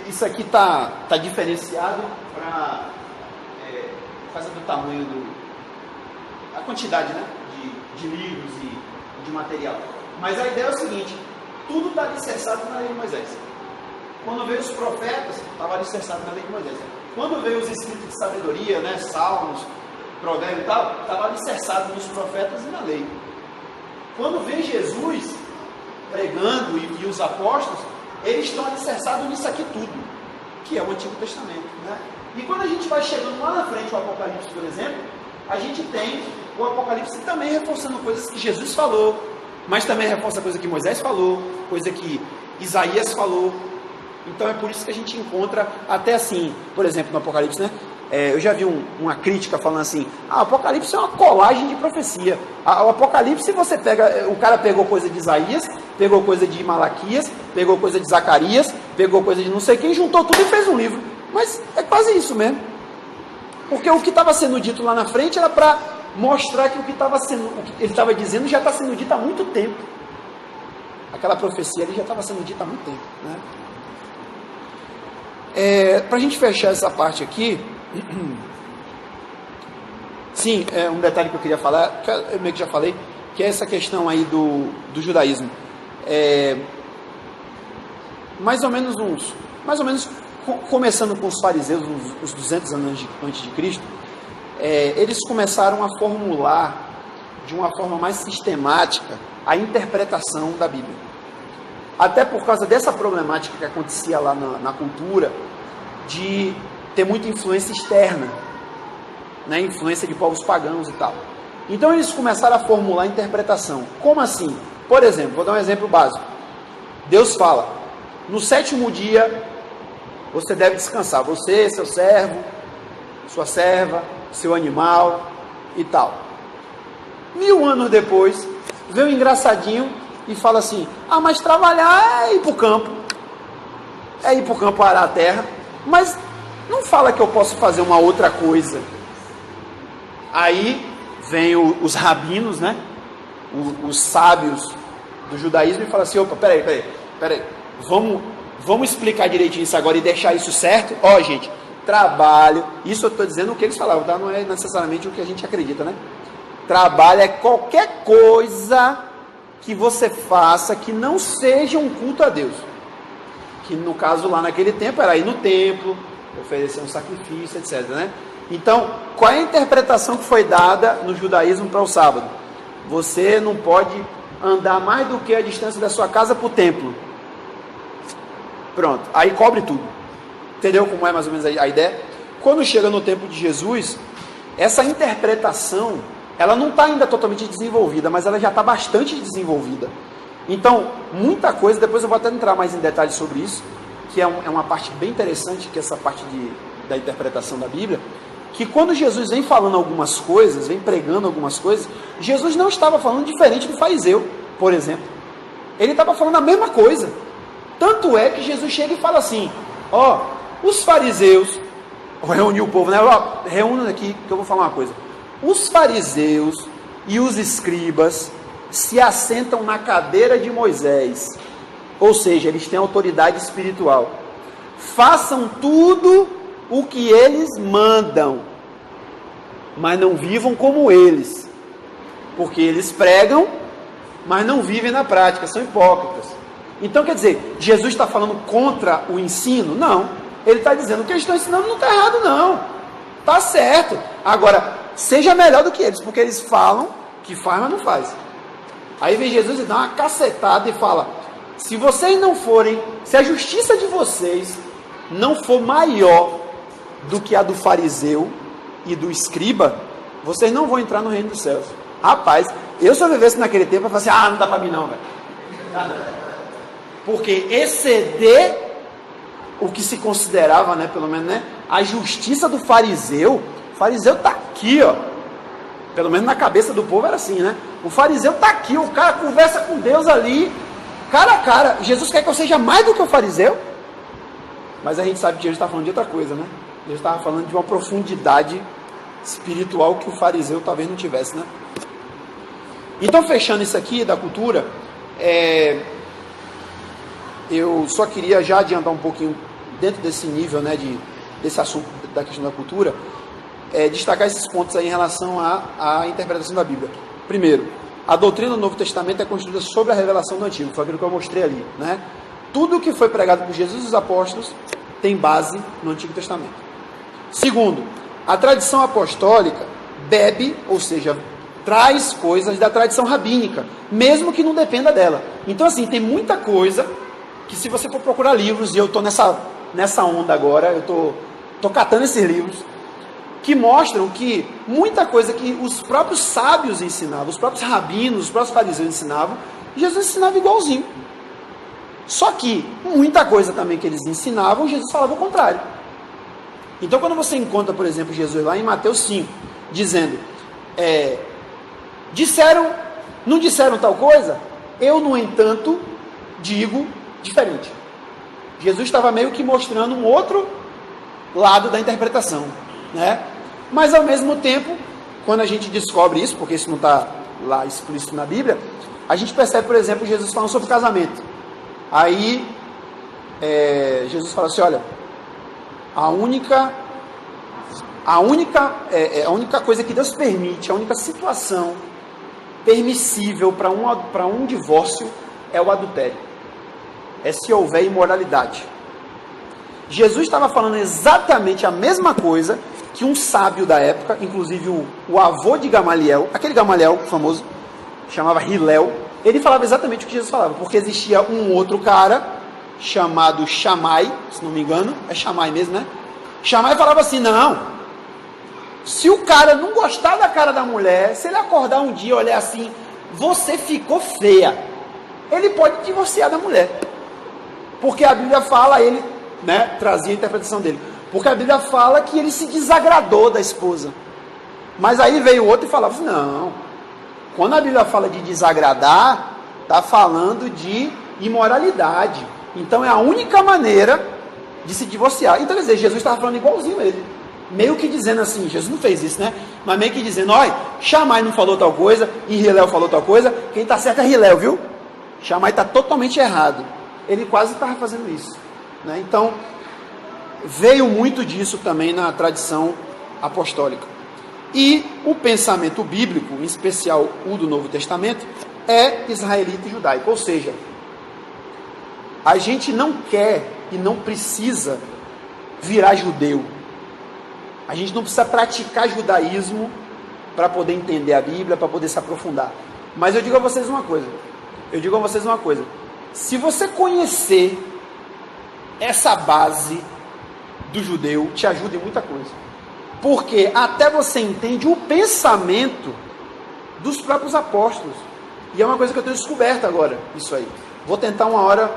Isso aqui tá diferenciado para fazer do tamanho a quantidade, né, de livros e de material. Mas a ideia é o seguinte: tudo está alicerçado na lei de Moisés. Quando veio os profetas, estava alicerçado na lei de Moisés. Quando veio os escritos de sabedoria, né, salmos, provérbios e tal, estava alicerçado nos profetas e na lei. Quando vem Jesus pregando e os apóstolos, eles estão alicerçados nisso aqui tudo, que é o Antigo Testamento, né? E quando a gente vai chegando lá na frente, o Apocalipse, por exemplo, a gente tem o Apocalipse também reforçando coisas que Jesus falou, mas também reforça coisa que Moisés falou, coisa que Isaías falou. Então é por isso que a gente encontra até assim, por exemplo, no Apocalipse, né? Eu já vi uma crítica falando assim, o Apocalipse é uma colagem de profecia. O Apocalipse, você pega, o cara pegou coisa de Isaías, pegou coisa de Malaquias, pegou coisa de Zacarias, pegou coisa de não sei quem, juntou tudo e fez um livro. Mas é quase isso mesmo. Porque o que estava sendo dito lá na frente era para mostrar que o que ele estava dizendo já está sendo dito há muito tempo. Aquela profecia ali já estava sendo dita há muito tempo, né? Para a gente fechar essa parte aqui, sim, um detalhe que eu queria falar, que eu meio que já falei, que é essa questão aí do judaísmo. Mais ou menos começando com os fariseus, uns 200 anos antes de Cristo, eles começaram a formular de uma forma mais sistemática a interpretação da Bíblia. Até por causa dessa problemática que acontecia lá na cultura, de ter muita influência externa, né? Influência de povos pagãos e tal. Então eles começaram a formular a interpretação. Como assim? Por exemplo, vou dar um exemplo básico. Deus fala, no 7º dia você deve descansar, você, seu servo, sua serva, seu animal e tal. 1000 anos depois, vem um engraçadinho e fala assim, mas trabalhar é ir para o campo. É ir para o campo arar a terra. Mas não fala que eu posso fazer uma outra coisa. Aí vem os rabinos, né? Os sábios do judaísmo e fala assim, opa, peraí, vamos explicar direitinho isso agora e deixar isso certo? Gente, trabalho, isso eu estou dizendo o que eles falavam, tá? Não é necessariamente o que a gente acredita, né? Trabalho é qualquer coisa que você faça que não seja um culto a Deus. Que no caso lá naquele tempo era ir no templo, oferecer um sacrifício, etc, né? Então, qual é a interpretação que foi dada no judaísmo para o sábado? Você não pode andar mais do que a distância da sua casa para o templo. Pronto, aí cobre tudo. Entendeu como é mais ou menos a ideia? Quando chega no tempo de Jesus, essa interpretação, ela não está ainda totalmente desenvolvida, mas ela já está bastante desenvolvida. Então, muita coisa, depois eu vou até entrar mais em detalhes sobre isso, que é uma parte bem interessante, que é essa parte da interpretação da Bíblia, que quando Jesus vem falando algumas coisas, vem pregando algumas coisas, Jesus não estava falando diferente do fariseu, por exemplo. Ele estava falando a mesma coisa. Tanto é que Jesus chega e fala assim, os fariseus, reuniu o povo, né? Reúne aqui que eu vou falar uma coisa. Os fariseus e os escribas se assentam na cadeira de Moisés, ou seja, eles têm autoridade espiritual. Façam tudo o que eles mandam, mas não vivam como eles, porque eles pregam, mas não vivem na prática, são hipócritas. Então, quer dizer, Jesus está falando contra o ensino? Não, ele está dizendo que eles estão ensinando não está errado não, está certo. Agora, seja melhor do que eles, porque eles falam que faz, mas não faz. Aí vem Jesus e dá uma cacetada e fala, se vocês não forem, se a justiça de vocês não for maior do que a do fariseu e do escriba, vocês não vão entrar no reino dos céus. Rapaz, eu se eu vivesse naquele tempo, eu falasse assim, não dá para mim não, velho. Porque exceder o que se considerava, né, pelo menos, né, a justiça do fariseu, o fariseu está aqui, pelo menos na cabeça do povo era assim, né? O fariseu está aqui, o cara conversa com Deus ali, cara a cara. Jesus quer que eu seja mais do que o fariseu? Mas a gente sabe que Jesus está falando de outra coisa, né? Jesus estava falando de uma profundidade espiritual que o fariseu talvez não tivesse, né? Então, fechando isso aqui da cultura, eu só queria já adiantar um pouquinho dentro desse nível, né, desse assunto da questão da cultura, destacar esses pontos aí em relação à interpretação da Bíblia. Primeiro, a doutrina do Novo Testamento é construída sobre a revelação do Antigo, foi aquilo que eu mostrei ali, né? Tudo que foi pregado por Jesus e os apóstolos tem base no Antigo Testamento. Segundo, a tradição apostólica bebe, ou seja, traz coisas da tradição rabínica, mesmo que não dependa dela. Então, assim, tem muita coisa que, se você for procurar livros, e eu estou nessa onda agora, eu estou catando esses livros, que mostram que muita coisa que os próprios sábios ensinavam, os próprios rabinos, os próprios fariseus ensinavam, Jesus ensinava igualzinho. Só que muita coisa também que eles ensinavam, Jesus falava o contrário. Então, quando você encontra, por exemplo, Jesus lá em Mateus 5, dizendo, não disseram tal coisa? Eu, no entanto, digo diferente. Jesus estava meio que mostrando um outro lado da interpretação, né? Mas, ao mesmo tempo, quando a gente descobre isso, porque isso não está lá explícito na Bíblia, a gente percebe, por exemplo, Jesus falando sobre casamento. Aí, Jesus fala assim, olha, a única coisa que Deus permite, a única situação permissível para um divórcio é o adultério. É se houver imoralidade. Jesus estava falando exatamente a mesma coisa que um sábio da época, inclusive o avô de Gamaliel, aquele Gamaliel famoso, chamava Hilel, ele falava exatamente o que Jesus falava, porque existia um outro cara, chamado Shammai, se não me engano, é Shammai mesmo, né? Shammai falava assim, não, se o cara não gostar da cara da mulher, se ele acordar um dia e olhar assim, você ficou feia, ele pode divorciar da mulher, porque a Bíblia fala, ele, né, trazia a interpretação dele, porque a Bíblia fala que ele se desagradou da esposa. Mas aí veio o outro e falava, não, Quando a Bíblia fala de desagradar, está falando de imoralidade. Então é a única maneira de se divorciar. Então, quer dizer, Jesus estava falando igualzinho a ele. Meio que dizendo assim, Jesus não fez isso, né? Mas meio que dizendo, olha, Shammai não falou tal coisa, e Hillel falou tal coisa, quem está certo é Hillel, viu? Shammai está totalmente errado. Ele quase estava fazendo isso, né? Então, veio muito disso também na tradição apostólica. E o pensamento bíblico, em especial o do Novo Testamento, é israelita e judaico. Ou seja, a gente não quer e não precisa virar judeu. A gente não precisa praticar judaísmo para poder entender a Bíblia, para poder se aprofundar. Mas eu digo a vocês uma coisa. Se você conhecer essa base do judeu, te ajuda em muita coisa. Porque até você entende o pensamento dos próprios apóstolos. E é uma coisa que eu tenho descoberto agora, isso aí. Vou tentar uma hora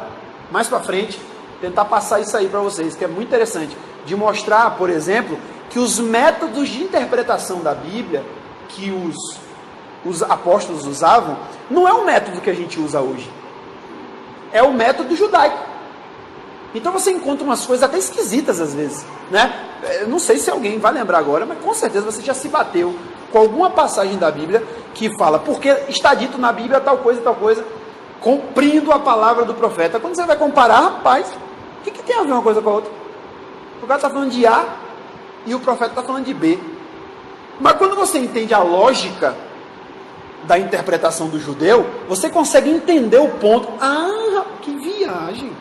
mais para frente, tentar passar isso aí para vocês, que é muito interessante. De mostrar, por exemplo, que os métodos de interpretação da Bíblia que os apóstolos usavam, não é o método que a gente usa hoje. É o método judaico. Então você encontra umas coisas até esquisitas às vezes, né? Eu não sei se alguém vai lembrar agora, mas com certeza você já se bateu com alguma passagem da Bíblia que fala, porque está dito na Bíblia tal coisa, cumprindo a palavra do profeta. Quando você vai comparar, rapaz, o que tem a ver uma coisa com a outra? O cara está falando de A e o profeta está falando de B. Mas quando você entende a lógica da interpretação do judeu, você consegue entender o ponto. Ah, que viagem!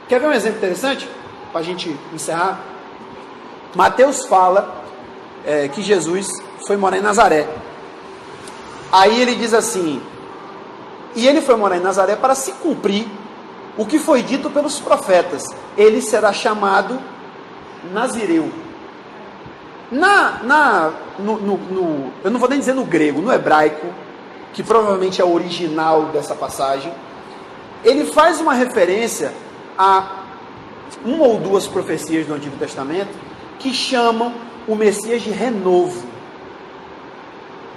Quer ver um exemplo interessante? Para a gente encerrar. Mateus fala que Jesus foi morar em Nazaré. Aí ele diz assim, e ele foi morar em Nazaré para se cumprir o que foi dito pelos profetas. Ele será chamado Nazireu. Eu não vou nem dizer no grego, no hebraico, que provavelmente é o original dessa passagem, ele faz uma referência a uma ou duas profecias do Antigo Testamento que chamam o Messias de renovo.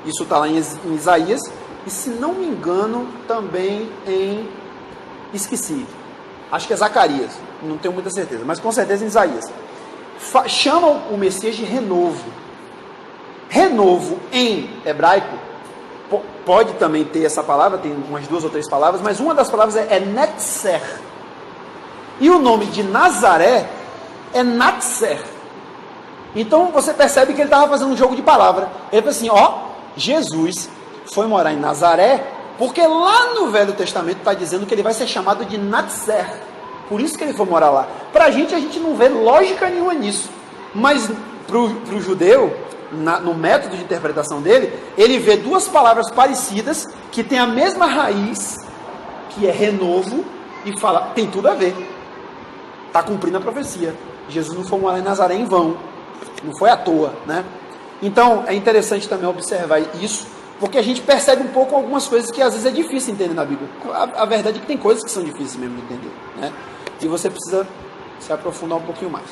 Isso está lá em Isaías, e se não me engano, também acho que é Zacarias, não tenho muita certeza, mas com certeza em Isaías. Chamam o Messias de renovo. Renovo em hebraico, pode também ter essa palavra, tem umas 2 ou 3 palavras, mas uma das palavras é Netzer. E o nome de Nazaré é Natser. Então você percebe que ele estava fazendo um jogo de palavra. Ele falou assim, Jesus foi morar em Nazaré, porque lá no Velho Testamento está dizendo que ele vai ser chamado de Natser. Por isso que ele foi morar lá. Para a gente não vê lógica nenhuma nisso. Mas para o judeu, no método de interpretação dele, ele vê 2 palavras parecidas, que tem a mesma raiz, que é renovo, e fala, tem tudo a ver. Está cumprindo a profecia. Jesus não foi morar em Nazaré em vão. Não foi à toa, né? Então, é interessante também observar isso, porque a gente percebe um pouco algumas coisas que às vezes é difícil entender na Bíblia. A verdade é que tem coisas que são difíceis mesmo de entender, né? E você precisa se aprofundar um pouquinho mais.